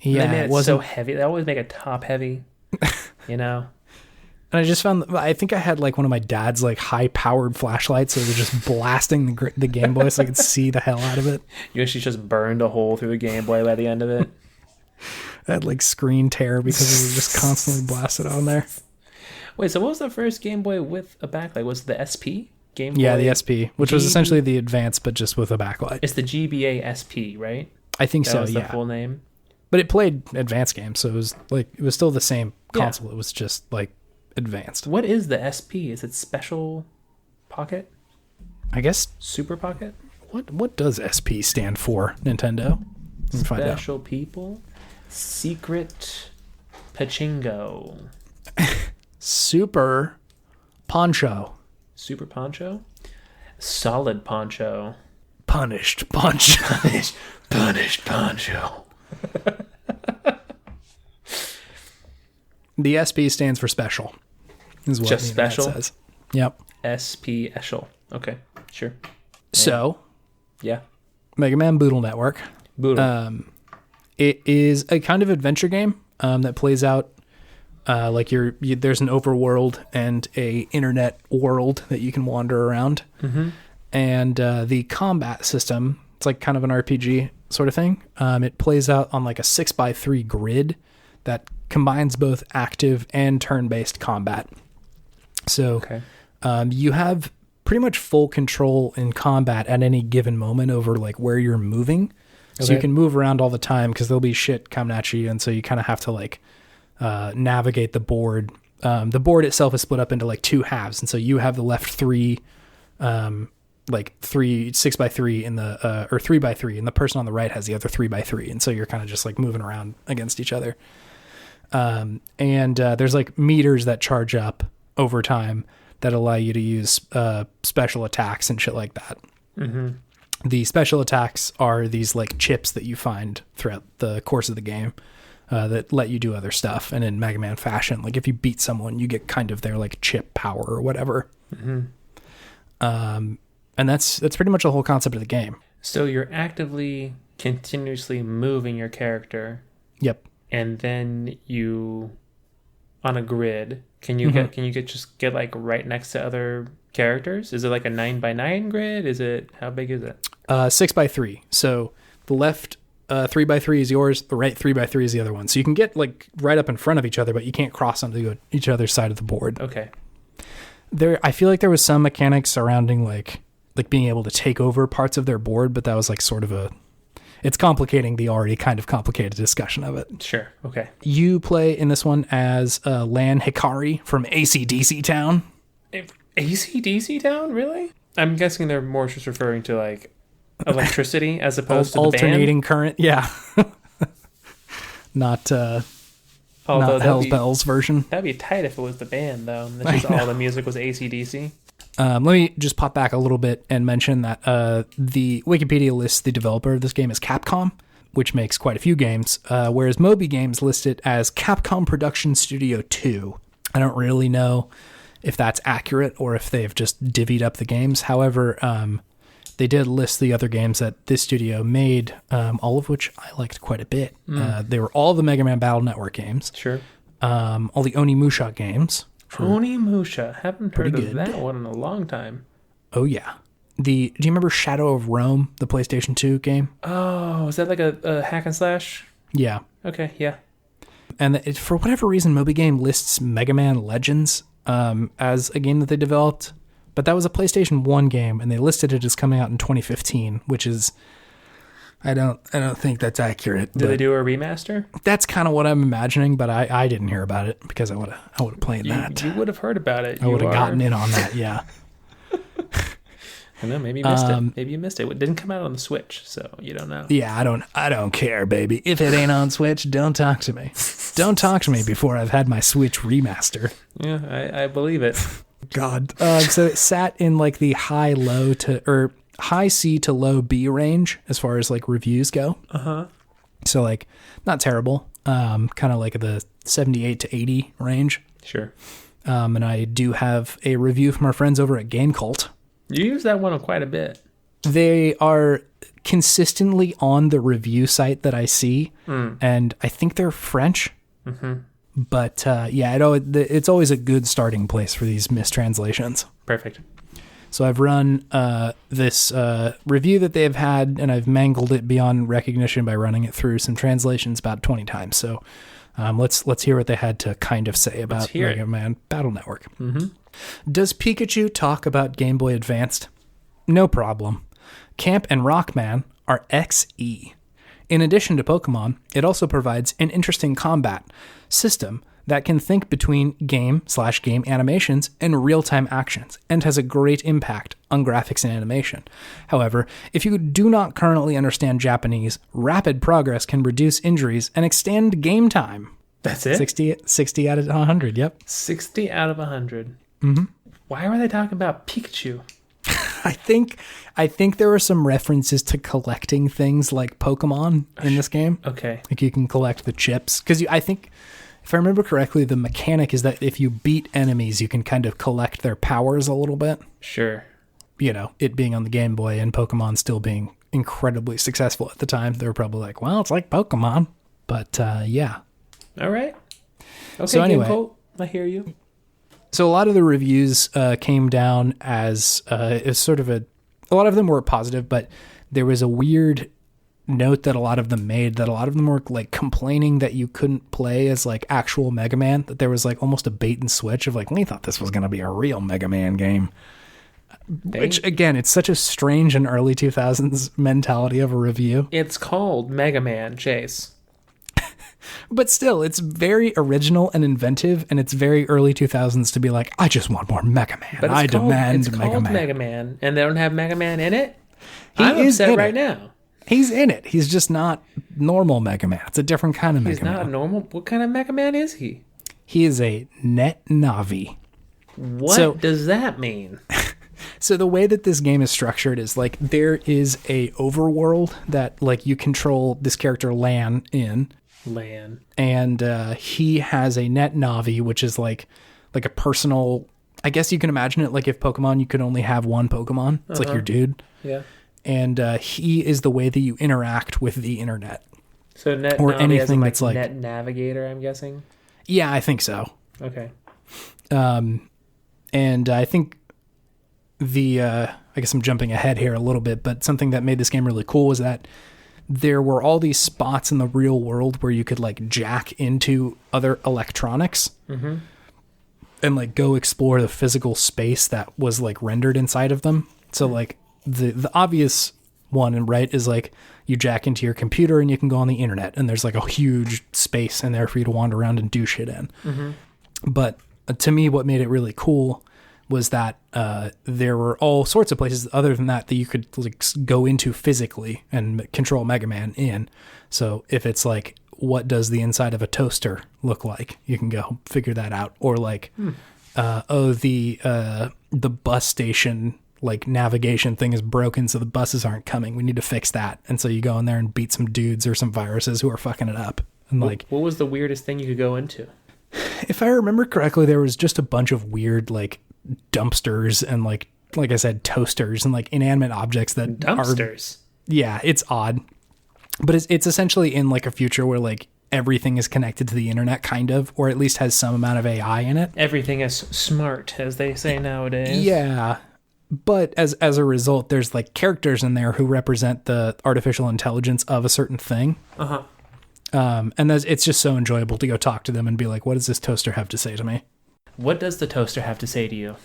Yeah, they made it so heavy. They always make it top heavy. You know, and I just found I think I had like one of my dad's like high powered flashlights, so it was just blasting the Game Boy so I could see the hell out of it. You actually just burned a hole through the Game Boy by the end of it. I had like screen tear because it was just constantly blasted on there. Wait, so what was the first Game Boy with a backlight? Was it the SP Game Boy? Yeah, the SP, which was essentially the Advance, but just with a backlight. It's the GBA SP, right? I think so. That was the full name. But it played advanced games, so it was still the same console. Yeah. It was just like advanced. What is the SP? Is it Special Pocket? I guess Super Pocket. What does SP stand for? Nintendo. Special People. Secret Pachinko. Super Poncho. Super Poncho. Solid Poncho. Punished Poncho. Punished Poncho. The SP stands for special. Is what just special? Says. Yep. SP Eschel. Okay, sure. So, yeah. Mega Man Boodle Network. Boodle. It is a kind of adventure game that plays out like there's an overworld and a internet world that you can wander around. Mm-hmm. And the combat system, it's like kind of an RPG sort of thing. It plays out on like a 6x3 grid that combines both active and turn-based combat. So you have pretty much full control in combat at any given moment over like where you're moving. So you can move around all the time because there'll be shit coming at you. And so you kind of have to like navigate the board. The board itself is split up into like two halves. And so you have the left three, like 6x3 in the, or 3x3, and the person on the right has the other 3x3. And so you're kind of just like moving around against each other. And there's like meters that charge up over time that allow you to use special attacks and shit like that. Mm-hmm. The special attacks are these like chips that you find throughout the course of the game that let you do other stuff. And in Mega Man fashion, like if you beat someone, you get kind of their like chip power or whatever. Mm-hmm. And that's pretty much the whole concept of the game. So you're actively, continuously moving your character. Yep. And then you, on a grid, can you get like right next to other characters? Is it like a 9x9 grid? How big is it? 6x3. So the left 3x3 is yours. The right 3x3 is the other one. So you can get like right up in front of each other, but you can't cross onto each other's side of the board. Okay. I feel like there was some mechanics surrounding like being able to take over parts of their board, but that was like sort of it's complicating the already kind of complicated discussion of it. Sure. Okay. You play in this one as Lan Hikari from AC/DC Town. AC/DC Town? Really? I'm guessing they're more just referring to like electricity as opposed to the alternating band? current. Yeah. Not Hell's Bells version. That'd be tight if it was the band, though. And this is all the music was AC/DC. Let me just pop back a little bit and mention that the Wikipedia lists the developer of this game as Capcom, which makes quite a few games, whereas Moby Games list it as Capcom Production Studio 2. I don't really know if that's accurate or if they've just divvied up the games. However, they did list the other games that this studio made, all of which I liked quite a bit. They were all the Mega Man Battle Network games. Sure. All the Onimusha games. Onimusha. Haven't heard of that one in a long time. Oh, yeah. Do you remember Shadow of Rome, the PlayStation 2 game? Oh, is that like a hack and slash? Yeah. Okay, yeah. And for whatever reason, Moby Game lists Mega Man Legends as a game that they developed. But that was a PlayStation 1 game, and they listed it as coming out in 2015, which is... I don't think that's accurate. Did they do a remaster? That's kind of what I'm imagining, but I didn't hear about it because I would have played that. You would have heard about it. I would have gotten in on that, yeah. I know, maybe you missed it. Maybe you missed it. It didn't come out on the Switch, so you don't know. Yeah, I don't care, baby. If it ain't on Switch, don't talk to me. Don't talk to me before I've had my Switch remaster. Yeah, I believe it. God. So it sat in like the high C to low B range as far as like reviews go. Uh-huh. So like not terrible. Kind of like the 78 to 80 range. Sure. And I do have a review from our friends over at Game Cult. You use that one quite a bit. They are consistently on the review site that I see, and I think they're French. Mm-hmm. But it's always a good starting place for these mistranslations. Perfect. So I've run this review that they've had, and I've mangled it beyond recognition by running it through some translations about 20 times. So let's hear what they had to kind of say about Mega Man Battle Network. Mm-hmm. Does Pikachu talk about Game Boy Advanced? No problem. Camp and Rockman are XE. In addition to Pokemon, it also provides an interesting combat system that can think between game/game animations and real-time actions, and has a great impact on graphics and animation. However, if you do not currently understand Japanese, rapid progress can reduce injuries and extend game time. That's it? 60 out of 100, yep. 60 out of 100. Mm-hmm. Why were they talking about Pikachu? I think there were some references to collecting things like Pokemon in this game. Okay. Like you can collect the chips. Because I think If I remember correctly, the mechanic is that if you beat enemies, you can kind of collect their powers a little bit. Sure. You know, it being on the Game Boy and Pokemon still being incredibly successful at the time, they were probably like, well, it's like Pokemon. But, yeah. All right. Okay, so anyway, Game Colt, I hear you. So a lot of the reviews came down as sort of a lot of them were positive, but there was a weird note that a lot of them made that a lot of them were like complaining that you couldn't play as like actual Mega Man, that there was like almost a bait and switch of like, we thought this was going to be a real Mega Man game. Which, again, it's such a strange and early 2000s mentality of a review. It's called Mega Man, Chase. But still, it's very original and inventive, and it's very early 2000s to be like, I just want more Mega Man. But I demand Mega Man. It's called Mega Man, and they don't have Mega Man in it? I'm upset right now. He's in it. He's just not normal Mega Man. It's a different kind of Mega Man. He's not normal? What kind of Mega Man is he? He is a net Navi. What does that mean? So the way that this game is structured is like there is a overworld that like you control this character Lan in. And he has a net Navi, which is like a personal, I guess you can imagine it like if Pokemon, you could only have one Pokemon. It's like your dude. Yeah. And he is the way that you interact with the internet. So net or Navi anything as that's like net navigator, I'm guessing. Yeah, I think so. Okay. And I think I guess I'm jumping ahead here a little bit, but something that made this game really cool was that there were all these spots in the real world where you could like jack into other electronics and like go explore the physical space that was like rendered inside of them. So like the obvious one and right is like you jack into your computer and you can go on the internet and there's like a huge space in there for you to wander around and do shit in. But to me, what made it really cool was that there were all sorts of places other than that you could like go into physically and control Mega Man in. So if it's like, what does the inside of a toaster look like? You can go figure that out. Or like, the bus station like navigation thing is broken, so the buses aren't coming. We need to fix that. And so you go in there and beat some dudes or some viruses who are fucking it up. And like, what was the weirdest thing you could go into? If I remember correctly, there was just a bunch of weird like dumpsters and like I said, toasters and like inanimate objects that dumpsters. Yeah, it's odd, but it's essentially in like a future where like everything is connected to the internet, kind of, or at least has some amount of AI in it. Everything is smart, as they say nowadays. Yeah, but as a result, there's like characters in there who represent the artificial intelligence of a certain thing. And it's just so enjoyable to go talk to them and be like, what does this toaster have to say to me? What does the toaster have to say to you?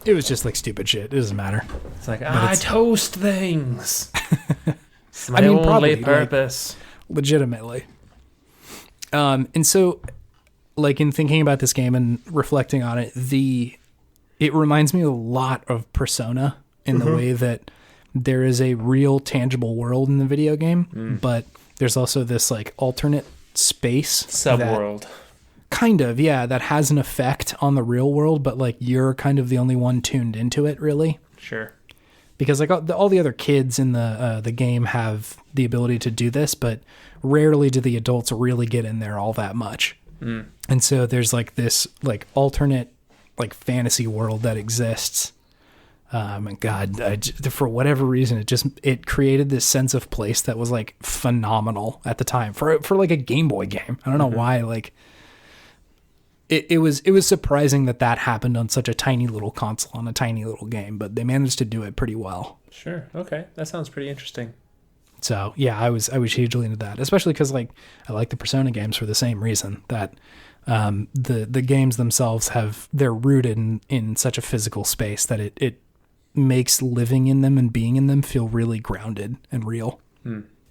It was just like stupid shit. It doesn't matter. It's like, I toast things. It's my only probably, purpose. Like, legitimately. And so, like, in thinking about this game and reflecting on it, it reminds me a lot of Persona in the way that there is a real tangible world in the video game, but there's also this like alternate space. Subworld. Kind of, yeah, that has an effect on the real world, but like you're kind of the only one tuned into it, really. Sure. Because like all the other kids in the game have the ability to do this, but rarely do the adults really get in there all that much. And so there's like this like alternate like fantasy world that exists. And God, for whatever reason, it created this sense of place that was like phenomenal at the time for like a Game Boy game. I don't know why, like. It was surprising that happened on such a tiny little console on a tiny little game, but they managed to do it pretty well. Sure. Okay. That sounds pretty interesting. So yeah, I was hugely into that, especially because like I like the Persona games for the same reason that the games themselves they're rooted in such a physical space that it makes living in them and being in them feel really grounded and real.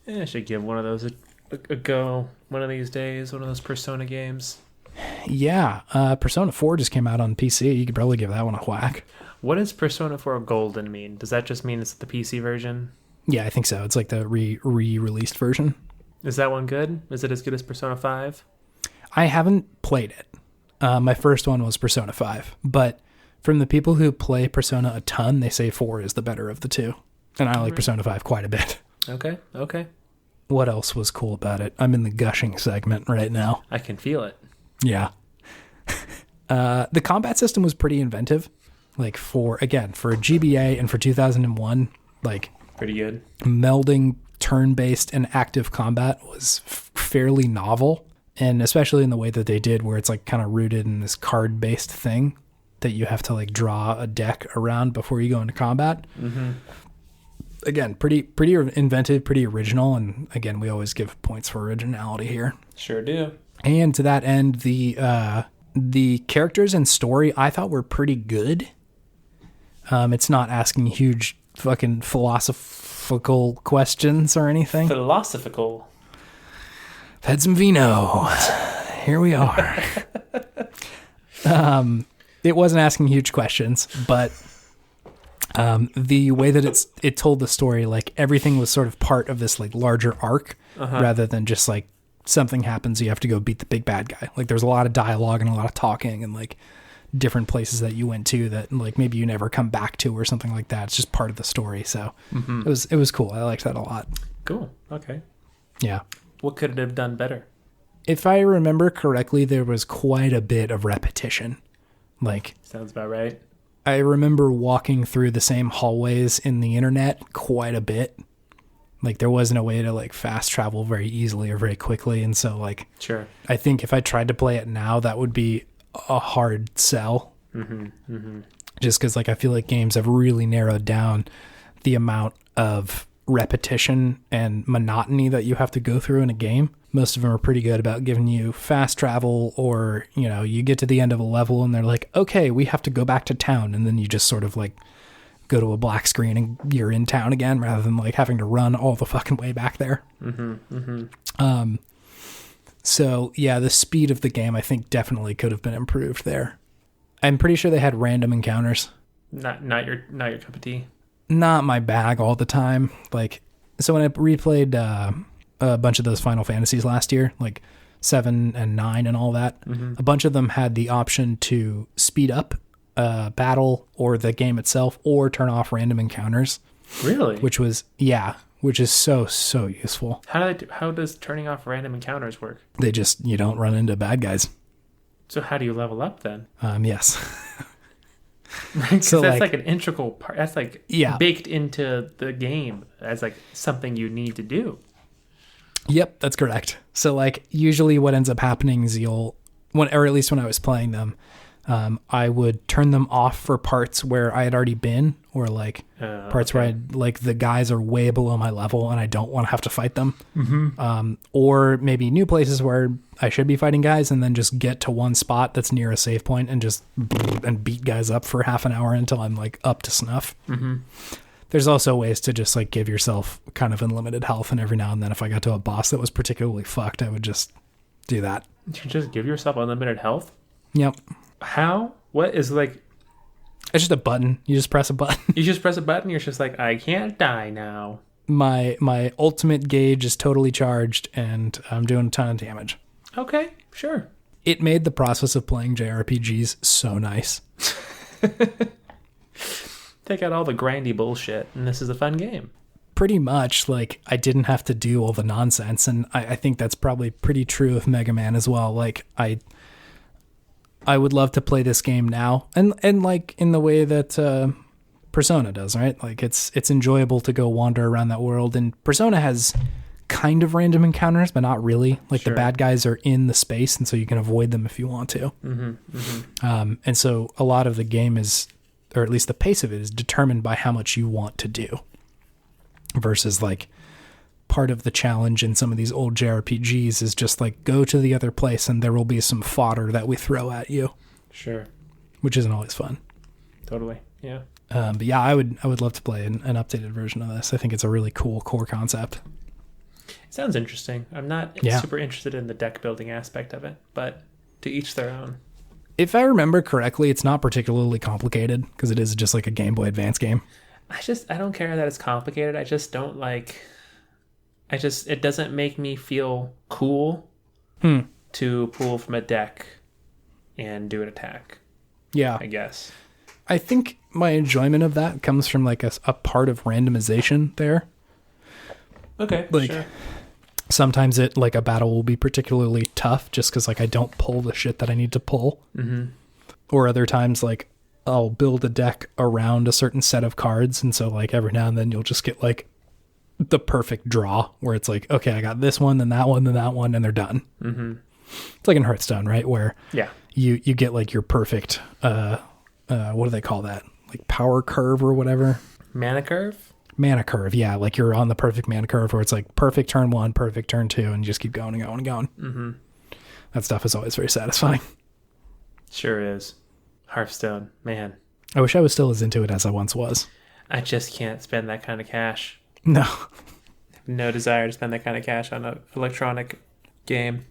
I should give one of those a go one of these days. One of those Persona games. Yeah, Persona 4 just came out on PC. You could probably give that one a whack. What does Persona 4 Golden mean? Does that just mean it's the PC version? Yeah, I think so. It's like the re-released version. Is that one good? Is it as good as Persona 5? I haven't played it. My first one was Persona 5, but from the people who play Persona a ton, they say 4 is the better of the two. And I like Persona 5 quite a bit. Okay. What else was cool about it? I'm in the gushing segment right now. I can feel it. Yeah. The combat system was pretty inventive. Like for a GBA and for 2001, like pretty good. Melding turn-based and active combat was fairly novel. And especially in the way that they did, where it's like kind of rooted in this card-based thing that you have to like draw a deck around before you go into combat. Mm-hmm. Again, pretty inventive, pretty original. And again, we always give points for originality here. Sure do. And to that end, the characters and story I thought were pretty good. It's not asking huge fucking philosophical questions or anything. Philosophical. I've had some vino. Here we are. It wasn't asking huge questions, but the way that it told the story, like everything was sort of part of this like larger arc, rather than just like something happens, you have to go beat the big bad guy. Like there's a lot of dialogue and a lot of talking and like different places that you went to that like maybe you never come back to or something like that. It's just part of the story. So it was cool. I liked that a lot. Cool. Okay. Yeah. What could it have done better? If I remember correctly, there was quite a bit of repetition. Like sounds about right. I remember walking through the same hallways in the internet quite a bit. Like there wasn't a way to like fast travel very easily or very quickly. And so like, sure. I think if I tried to play it now, that would be a hard sell. Just because like I feel like games have really narrowed down the amount of repetition and monotony that you have to go through in a game. Most of them are pretty good about giving you fast travel, or you know, you get to the end of a level and they're like, okay, we have to go back to town, and then you just sort of like go to a black screen and you're in town again, rather than like having to run all the fucking way back there. So yeah, the speed of the game I think definitely could have been improved there. I'm pretty sure they had random encounters. Not your cup of tea. Not my bag all the time. Like, so when I replayed a bunch of those Final Fantasies last year, like 7 and 9 and all that, a bunch of them had the option to speed up battle or the game itself, or turn off random encounters. Really? Which is so useful. How does turning off random encounters work? You don't run into bad guys. So how do you level up then? Yes. So that's like an integral part. That's like baked into the game as like something you need to do. Yep, that's correct. So like usually what ends up happening is or at least when I was playing them, I would turn them off for parts where I had already been, or like parts where like the guys are way below my level and I don't want to have to fight them. Or maybe new places where I should be fighting guys, and then just get to one spot that's near a save point and just beat guys up for half an hour until I'm like up to snuff. There's also ways to just like give yourself kind of unlimited health, and every now and then if I got to a boss that was particularly fucked, I would just do that. You just give yourself unlimited health? Yep. How? What is like... It's just a button. You just press a button. You just press a button, you're just like, I can't die now. My ultimate gauge is totally charged, and I'm doing a ton of damage. Okay, sure. It made the process of playing JRPGs so nice. Take out all the grindy bullshit, and this is a fun game. Pretty much, like, I didn't have to do all the nonsense, and I think that's probably pretty true of Megaman as well. Like, I would love to play this game now, and like in the way that Persona does, right? Like it's enjoyable to go wander around that world, and Persona has kind of random encounters, but not really. Like the bad guys are in the space, and so you can avoid them if you want to. And so a lot of the game is, or at least the pace of it, is determined by how much you want to do, versus like part of the challenge in some of these old JRPGs is just like, go to the other place and there will be some fodder that we throw at you. Sure. Which isn't always fun. Totally. Yeah. But yeah, I would love to play an updated version of this. I think it's a really cool core concept. It sounds interesting. I'm not super interested in the deck building aspect of it, but to each their own. If I remember correctly, it's not particularly complicated because it is just like a Game Boy Advance game. I don't care that it's complicated. I just don't like... it doesn't make me feel cool to pull from a deck and do an attack. Yeah. I guess. I think my enjoyment of that comes from like a part of randomization there. Okay, like, sure. Sometimes a battle will be particularly tough just because, like, I don't pull the shit that I need to pull. Mm-hmm. Or other times, like, I'll build a deck around a certain set of cards. And so, like, every now and then you'll just get, like, the perfect draw where it's like, okay, I got this one, then that one, then that one, and they're done. Mm-hmm. It's like in Hearthstone, right? Where you get, like, your perfect, what do they call that? Like, power curve or whatever? Mana curve? Mana curve, yeah. Like, you're on the perfect mana curve where it's like perfect turn 1, perfect turn 2, and you just keep going and going and going. Mm-hmm. That stuff is always very satisfying. Sure is. Hearthstone, man. I wish I was still as into it as I once was. I just can't spend that kind of cash. No. No desire to spend that kind of cash on an electronic game.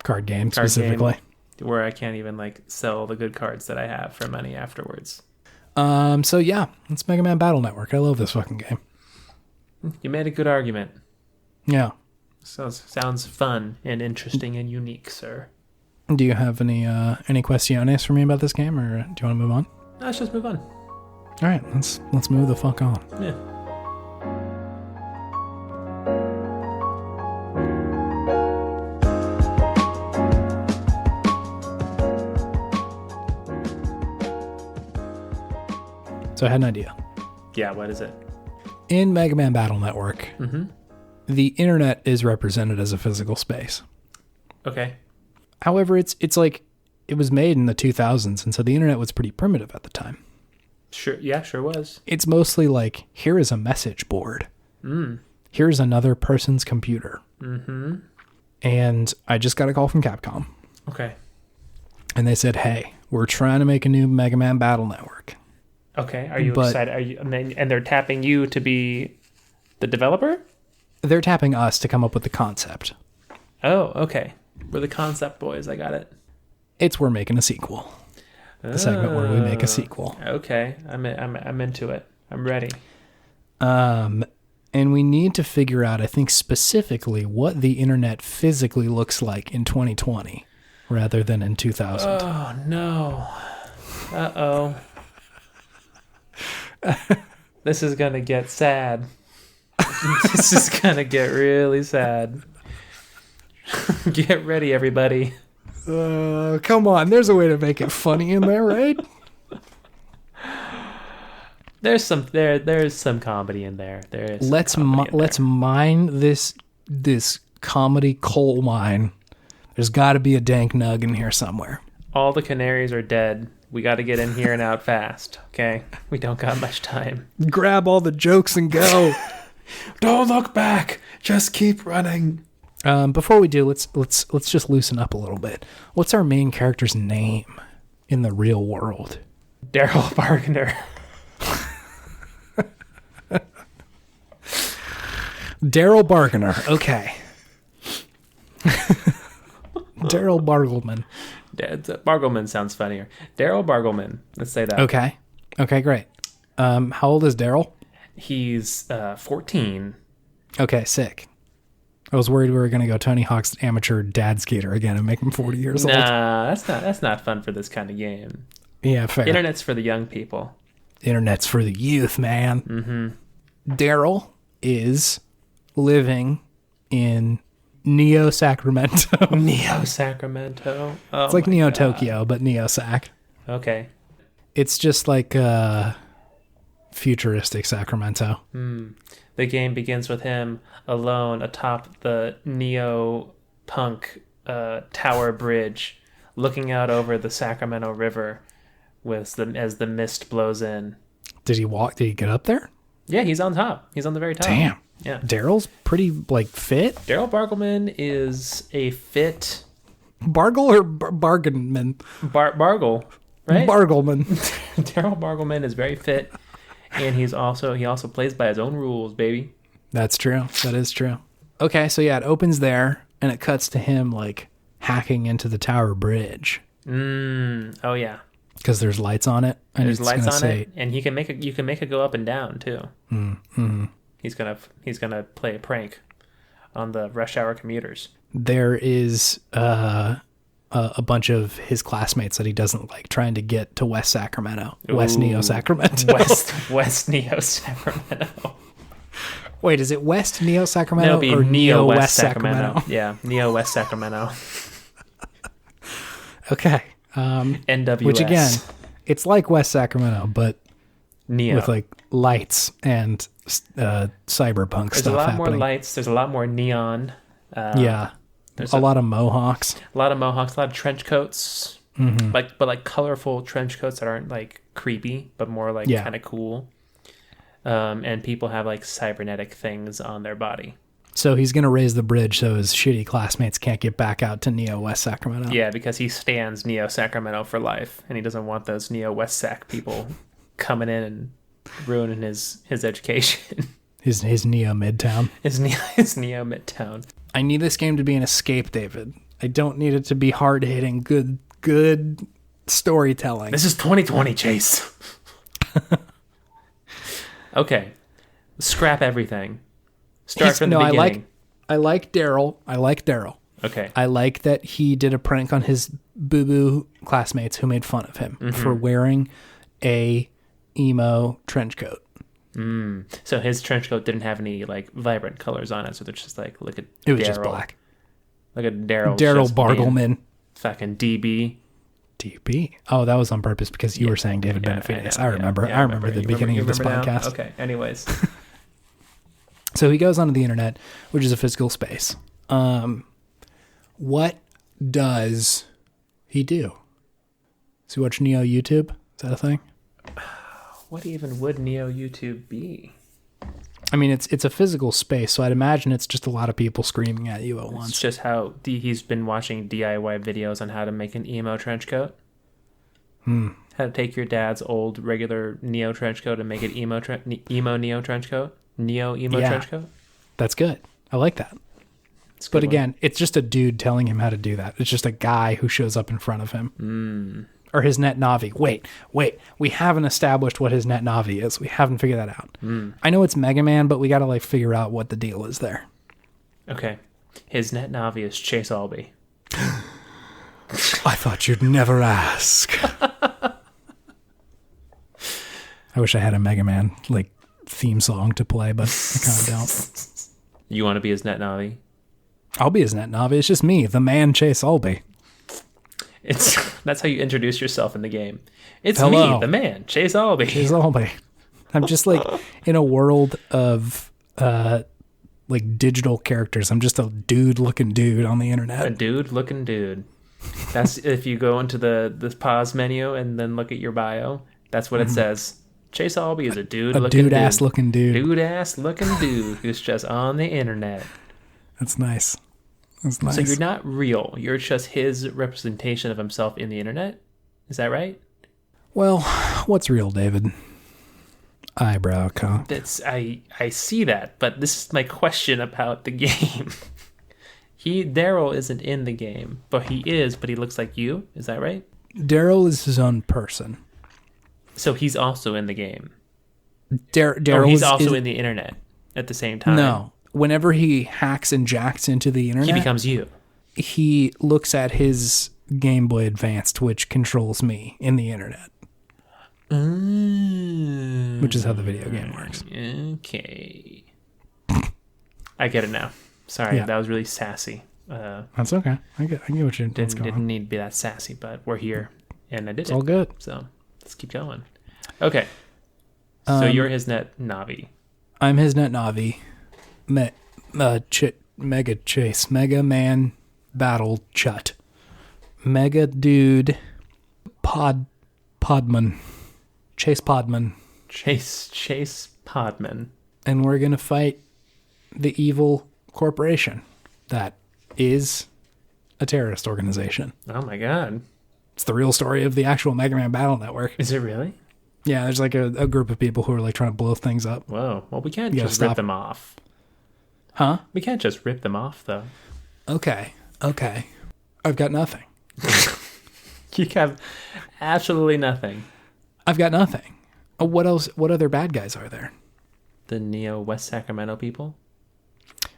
Card game, specifically. Where I can't even, like, sell the good cards that I have for money afterwards. So yeah, it's Mega Man Battle Network. I love this fucking game. You made a good argument. Yeah. Sounds fun and interesting and unique, sir. Do you have any questiones for me about this game, or do you want to move on? No, let's just move on. All right, let's move the fuck on. Yeah. So I had an idea. Yeah, what is it? In Mega Man Battle Network, the internet is represented as a physical space. Okay. However, it's like it was made in the 2000s, and so the internet was pretty primitive at the time. Sure. Yeah, sure was. It's mostly like, here is a message board. Here's another person's computer. Mm-hmm. And I just got a call from Capcom. Okay. And they said, hey, we're trying to make a new Mega Man Battle Network. Okay. Are you excited? Are you? And they're tapping you to be the developer? They're tapping us to come up with the concept. Oh, okay. We're the concept boys. I got it. We're making a sequel. The segment where we make a sequel. Okay. I'm into it. I'm ready. And we need to figure out, I think, specifically what the internet physically looks like in 2020 rather than in 2000. Oh, no. Uh-oh. This is going to get sad. This is going to get really sad. Get ready, everybody. Come on. There's a way to make it funny in there, right? There's some comedy in there. Let's mine this comedy coal mine. There's got to be a dank nug in here somewhere. All the canaries are dead. We got to get in here and out fast. Okay, we don't got much time. Grab all the jokes and go. Don't look back. Just keep running. Before we do, let's just loosen up a little bit. What's our main character's name in the real world? Daryl Barglemen. Daryl Barglemen. Okay. Daryl Barglemen. Barglemen sounds funnier. Daryl Barglemen. Let's say that. Okay. Okay, great. How old is Daryl? He's 14. Okay, sick. I was worried we were going to go Tony Hawk's amateur dad skater again and make him 40 years old. Nah, that's not fun for this kind of game. Yeah, fair. Internet's for the young people. Internet's for the youth, man. Mm-hmm. Daryl is living in Neo Sacramento. Neo Sacramento. Oh, it's like Neo Tokyo, but Neo Sac. Okay. It's just like futuristic Sacramento. The game begins with him alone atop the neo-punk tower bridge, looking out over the Sacramento River as the mist blows in. Did he walk? Did he get up there? Yeah, he's on top. He's on the very top. Damn. Yeah. Daryl's pretty, fit? Daryl Barglemen is a fit... Bargle or Barglemen? Bargle, right? Barglemen. Daryl Barglemen is very fit, and he also plays by his own rules, baby. That's true. That is true. Okay, so yeah, it opens there, and it cuts to him, hacking into the tower bridge. Oh, yeah. Because there's lights on it. And there's lights on it, and you can make it go up and down, too. Mm-hmm. He's gonna play a prank on the rush hour commuters. There is a bunch of his classmates that he doesn't like trying to get to West Sacramento. West Neo Sacramento. West Neo Sacramento. Wait, is it West Neo Sacramento That'll be or Neo West West Sacramento? Yeah, Neo West Sacramento. Okay. NWS. Which again, it's like West Sacramento, but Neo. with like lights and cyberpunk There's stuff a lot happening. more lights. There's a lot more neon. Yeah. There's A lot of mohawks. A lot of mohawks. A lot of trench coats. Mm-hmm. But colorful trench coats that aren't like creepy, but more like kind of cool. And people have like cybernetic things on their body. So he's going to raise the bridge so his shitty classmates can't get back out to Neo West Sacramento. Yeah, because he stands Neo Sacramento for life, and he doesn't want those Neo West Sac people coming in and ruining his education. His Neo Midtown. His Neo Midtown. I need this game to be an escape, David. I don't need it to be hard-hitting, good storytelling. This is 2020, Chase. Okay. Scrap everything. Start from the beginning. I like Daryl. Okay. I like that he did a prank on his boo-boo classmates who made fun of him for wearing a emo trench coat. So his trench coat didn't have any like vibrant colors on it, so they're just like, look at It was Daryl. just black. Look at Daryl. Daryl Barglemen. Fucking DB. DB. Oh, that was on purpose because you were saying David Benavides. I remember. Yeah, I remember the beginning of this podcast. Now? Okay. Anyways. So he goes onto the internet, which is a physical space. What does he do? Does he watch Neo YouTube? Is that a thing? What even would Neo YouTube be? I mean, it's a physical space, so I'd imagine it's just a lot of people screaming at you at once. It's just how he's been watching DIY videos on how to make an emo trench coat. How to take your dad's old regular Neo trench coat and make it emo Neo trench coat. Neo emo trench coat. That's good. I like that. But again, it's just a dude telling him how to do that. It's just a guy who shows up in front of him. Or his net Navi. Wait. We haven't established what his net Navi is. We haven't figured that out. I know it's Megaman, but we got to like figure out what the deal is there. Okay. His net Navi is Chase Albee. I thought you'd never ask. I wish I had a Megaman like theme song to play, but I kind of don't. You want to be his net Navi? I'll be his net Navi. It's just me, the man Chase Albee. That's how you introduce yourself in the game. It's Hello. me, the man, Chase Albee. Chase Albee. I'm just like in a world of like digital characters. I'm just a dude-looking dude on the internet. A dude-looking dude. That's if you go into the pause menu and then look at your bio. That's what it says. Chase Albee is a dude-ass looking dude. Dude-ass looking dude who's just on the internet. That's nice. That's nice. So you're not real. You're just his representation of himself in the internet. Is that right? Well, what's real, David? Eyebrow cock. I see that, but this is my question about the game. Daryl isn't in the game, but he looks like you. Is that right? Daryl is his own person. So he's also in the game. Daryl he's also in the internet at the same time. No. Whenever he hacks and jacks into the internet, he becomes you. He looks at his Game Boy Advanced, which controls me in the internet. Which is how the video game works. Okay. I get it now. Sorry, that was really sassy. That's okay. I get what you're didn't need to be that sassy, but we're here, and I did it. It's all good. So let's keep going. Okay. So you're his net Navi. I'm his net Navi. Mega Chase. Mega Man Battle Chut. Mega Dude Podman. Chase Podman. Chase Podman. And we're going to fight the evil corporation that is a terrorist organization. Oh my god. It's the real story of the actual Mega Man Battle Network. Is it really? Yeah, there's like a group of people who are like trying to blow things up. Whoa. Well, we can't just rip them off. Huh? We can't just rip them off, though. Okay. I've got nothing. You have absolutely nothing. I've got nothing. What else? What other bad guys are there? The Neo West Sacramento people.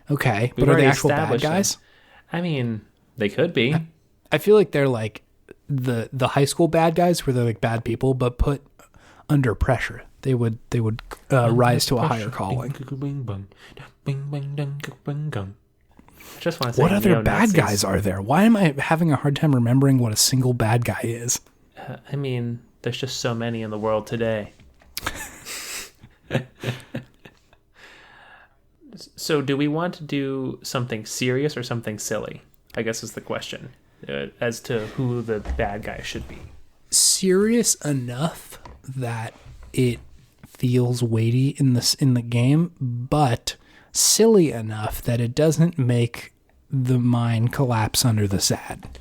Okay, but are they actual bad guys? I mean, they could be. I feel like they're like the high school bad guys where they're like bad people, but put under pressure. They would rise to a higher calling. Just want to say, what other bad guys are there? Why am I having a hard time remembering what a single bad guy is? I mean, there's just so many in the world today. So do we want to do something serious or something silly? I guess is the question as to who the bad guy should be. Serious enough that it feels weighty in the game, but silly enough that it doesn't make the mind collapse under the sad.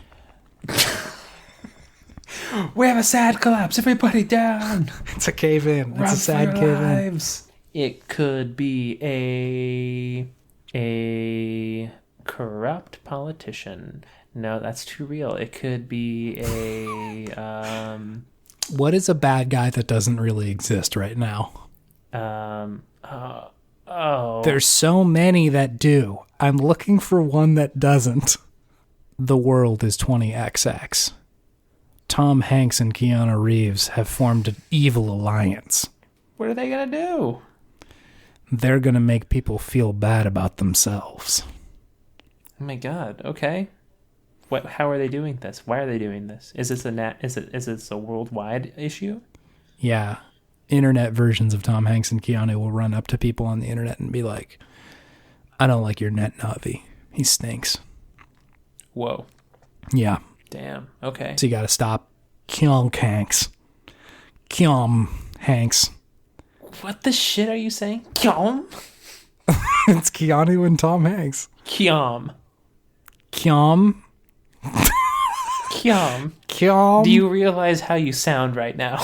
We have a sad collapse. Everybody down. It's a cave in. It's a sad cave in. It could be a corrupt politician. No, that's too real. It could be a what is a bad guy that doesn't really exist right now? There's so many that do. I'm looking for one that doesn't. The world is 20XX. Tom Hanks and Keanu Reeves have formed an evil alliance. What are they going to do? They're going to make people feel bad about themselves. Oh my God. Okay. How are they doing this? Why are they doing this? Is this a worldwide issue? Yeah. Internet versions of Tom Hanks and Keanu will run up to people on the internet and be like, I don't like your net Navi. He stinks. Whoa. Yeah. Damn. Okay. So you got to stop Keanu Hanks. Keanu Hanks. What the shit are you saying? Keanu? It's Keanu and Tom Hanks. Keanu. Keanu. Keanu. Keanu. Do you realize how you sound right now?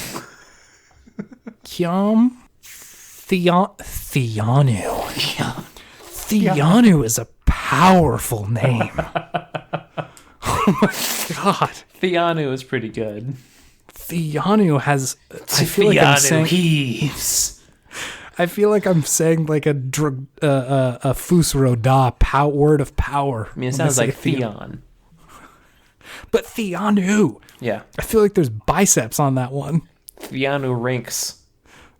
Keanu. Theanu. Theanu is a powerful name. Oh my God. Theanu is pretty good. Theanu has... I feel like I'm saying... Heaves. I feel like I'm saying like a Fus Roda word of power. I mean, it sounds like Theon. But Theanu. Yeah. I feel like there's biceps on that one. Theanu ranks.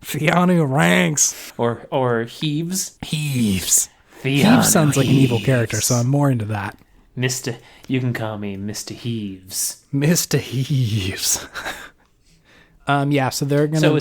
Theanu ranks. Or Heaves. Heaves. Heaves sounds like an evil character, so I'm more into that. You can call me Mr. Heaves. Mr. Heaves. Yeah, so they're gonna. So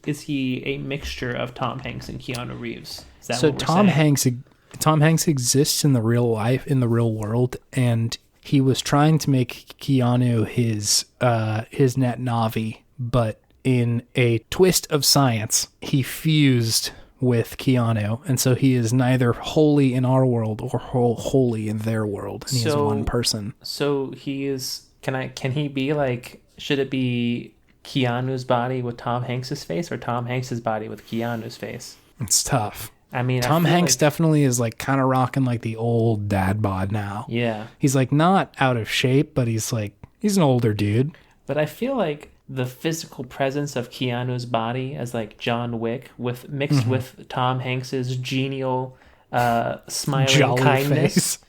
is he a mixture of Tom Hanks and Keanu Reeves? Is that so what we're saying? Tom Hanks exists in the real life, in the real world, and he was trying to make Keanu his net Navi, but in a twist of science, he fused with Keanu, and so he is neither wholly in our world or wholly in their world, and he is one person. So he is. Can he be like? Should it be Keanu's body with Tom Hanks's face, or Tom Hanks's body with Keanu's face? It's tough. I mean, Tom Hanks definitely is like kind of rocking like the old dad bod now. Yeah, he's like not out of shape, but he's an older dude. But I feel like the physical presence of Keanu's body as like John Wick mixed with Tom Hanks's genial, smiling jolly kindness face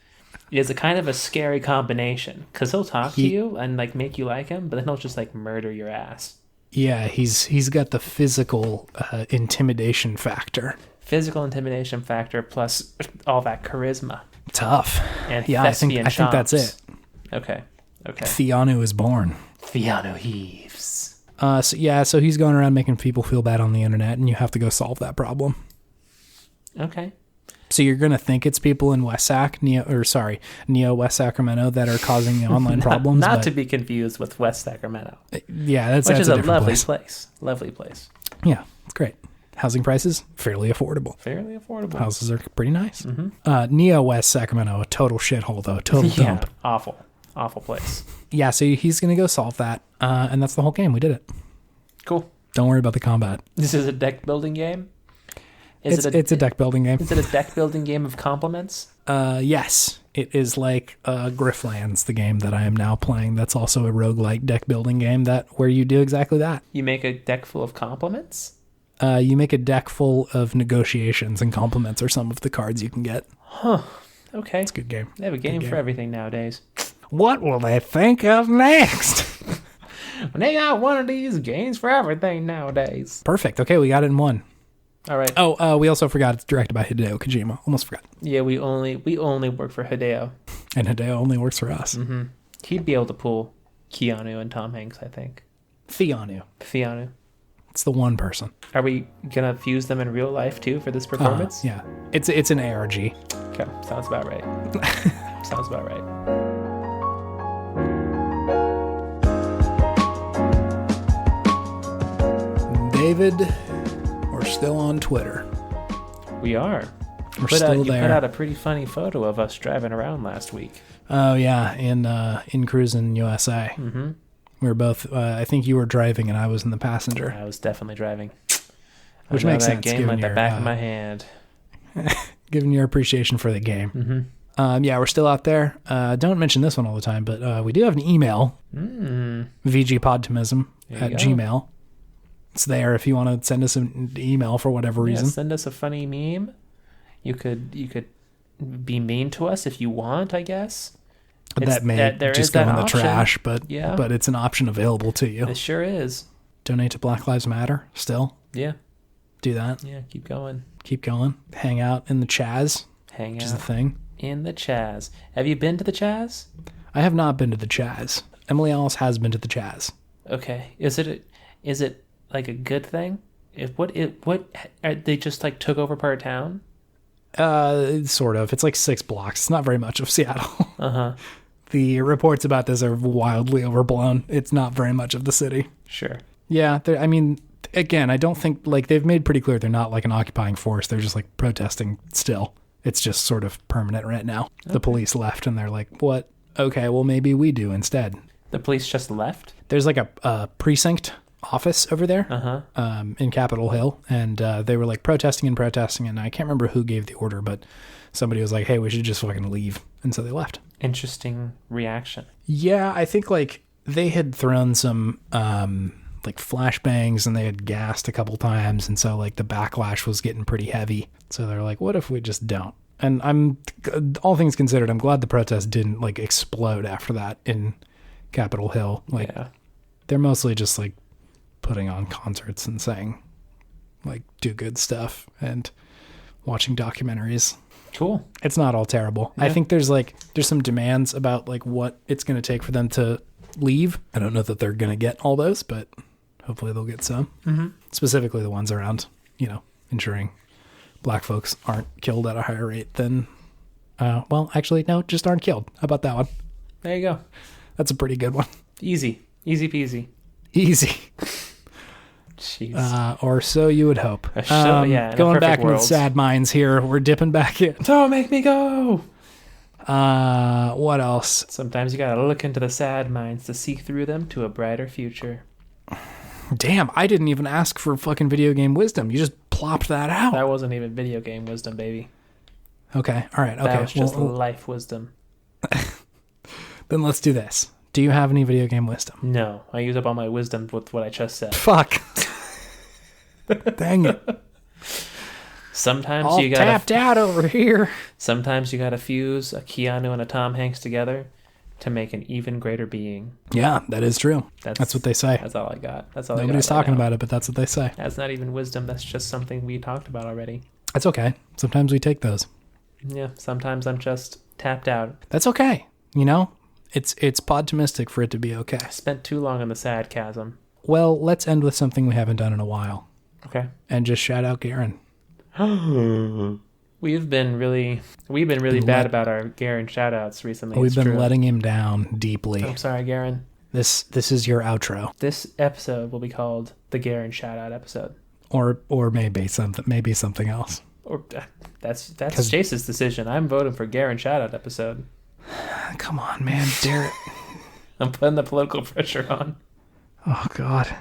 is a kind of a scary combination, because he'll talk to you and like make you like him, but then he'll just like murder your ass. Yeah, he's got the physical intimidation factor. Physical intimidation factor plus all that charisma. Tough. And yeah, I think that's it. Okay. Theanu is born. Theanu Heaves. So he's going around making people feel bad on the internet, and you have to go solve that problem. Okay. So you're going to think it's people in Neo West Sacramento that are causing the online problems. Not to be confused with West Sacramento. Yeah, which is a lovely place. Lovely place. Yeah, it's great. Housing prices, fairly affordable. Houses are pretty nice. Mm-hmm. Neo West Sacramento, a total shithole though. Total dump. Awful place. Yeah, so he's going to go solve that. And that's the whole game. We did it. Cool. Don't worry about the combat. This is a deck building game? It's a deck building game. Is it a deck building game of compliments? Yes. It is like Grifflands, the game that I am now playing. That's also a roguelike deck building game where you do exactly that. You make a deck full of compliments? You make a deck full of negotiations, and compliments are some of the cards you can get. Huh. Okay. It's a good game. They have a game for everything nowadays. What will they think of next? They got one of these games for everything nowadays. Perfect. Okay, we got it in one. All right. Oh, we also forgot it's directed by Hideo Kojima. Almost forgot. Yeah, we only work for Hideo. And Hideo only works for us. Mm-hmm. He'd be able to pull Keanu and Tom Hanks, I think. Theanu. It's the one person. Are we gonna fuse them in real life too for this performance? Yeah. It's an ARG. Okay, sounds about right. Sounds about right. David, we're still on Twitter. We are. We're still there. You put out a pretty funny photo of us driving around last week. Oh yeah, in Cruisin' USA. Mm-hmm. We were both. I think you were driving and I was in the passenger. I was definitely driving. Which makes sense. Game like the back of my hand. Given your appreciation for the game. Mm-hmm. Yeah, we're still out there. Don't mention this one all the time, but we do have an email. VGPodtimism@gmail. It's there if you want to send us an email for whatever reason. Send us a funny meme. You could be mean to us if you want, I guess. That may just go in the trash, but it's an option available to you. It sure is. Donate to Black Lives Matter still. Yeah. Do that. Yeah, keep going. Hang out in the Chaz. Which is a thing. In the Chaz. Have you been to the Chaz? I have not been to the Chaz. Emily Alice has been to the Chaz. Okay. Is it like a good thing? They just like took over part of town? Sort of. It's like 6 blocks. It's not very much of Seattle. Uh-huh. The reports about this are wildly overblown. It's not very much of the city. Sure. Yeah, I mean, again, I don't think, like, they've made pretty clear they're not like an occupying force. They're just like protesting still. It's just sort of permanent right now. Okay. The police left and they're like, what? Okay, well, maybe we do instead. The police just left? There's like a precinct office over there in Capitol Hill, and they were like protesting, and I can't remember who gave the order, but somebody was like, hey, we should just fucking leave, and so they left. Interesting reaction. Yeah, I think like they had thrown some like flashbangs and they had gassed a couple times, and so like the backlash was getting pretty heavy, so they're like, what if we just don't? And I'm, all things considered, I'm glad the protest didn't like explode after that in Capitol Hill. Like they're mostly just like putting on concerts and saying like do good stuff and watching documentaries. Cool. It's not all terrible. Yeah. I think there's some demands about like what it's going to take for them to leave. I don't know that they're going to get all those, but hopefully they'll get some. Mm-hmm. Specifically the ones around, ensuring black folks aren't killed at a higher rate than, just aren't killed. How about that one? There you go. That's a pretty good one. Easy peasy. Easy. Jeez. Or so you would hope. Going back into the sad minds here. We're dipping back in. Don't make me go. What else? Sometimes you gotta look into the sad minds to seek through them to a brighter future. Damn, I didn't even ask for fucking video game wisdom. You just plopped that out. That wasn't even video game wisdom, baby. Okay, all right. Okay, that was just life wisdom. Then let's do this. Do you have any video game wisdom? No, I use up all my wisdom with what I just said. Fuck. Dang it. Sometimes all you gotta tapped out over here. Sometimes you gotta fuse a Keanu and a Tom Hanks together to make an even greater being. Yeah, that is true. That's what they say. That's all I got. That's all. Nobody's talking about it, but that's what they say. That's not even wisdom. That's just something we talked about already. That's okay. Sometimes we take those. Yeah. Sometimes I'm just tapped out. That's okay. It's podtimistic for it to be okay. I spent too long in the sad chasm. Well, let's end with something we haven't done in a while. Okay. And just shout out Garen. We've been really bad about our Garen shout-outs recently. We've been letting him down deeply. I'm sorry, Garen. This is your outro. This episode will be called the Garen shout-out episode. Or maybe something else. Or that's Chase's decision. I'm voting for Garen shout-out episode. Come on, man, Derick. I'm putting the political pressure on. Oh God.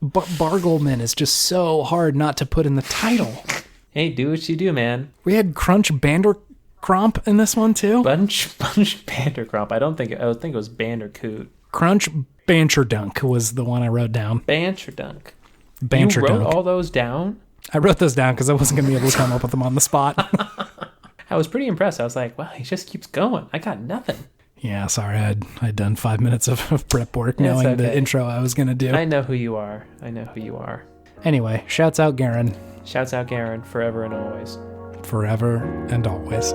Barglemen is just so hard not to put in the title. Hey, do what you do, man. We had Crunch Bandercromp in this one too. Bunch Bandercromp. I think it was Bandercoot. Crunch Bancherdunk was the one I wrote down. Bancherdunk. You wrote all those down? I wrote those down because I wasn't going to be able to come up with them on the spot. I was pretty impressed. I was like, wow, he just keeps going. I got nothing. Yeah, sorry, I'd done 5 minutes of prep work knowing the intro I was going to do. I know who you are. Anyway, shouts out Garen. Shouts out Garen, forever and always. Forever and always.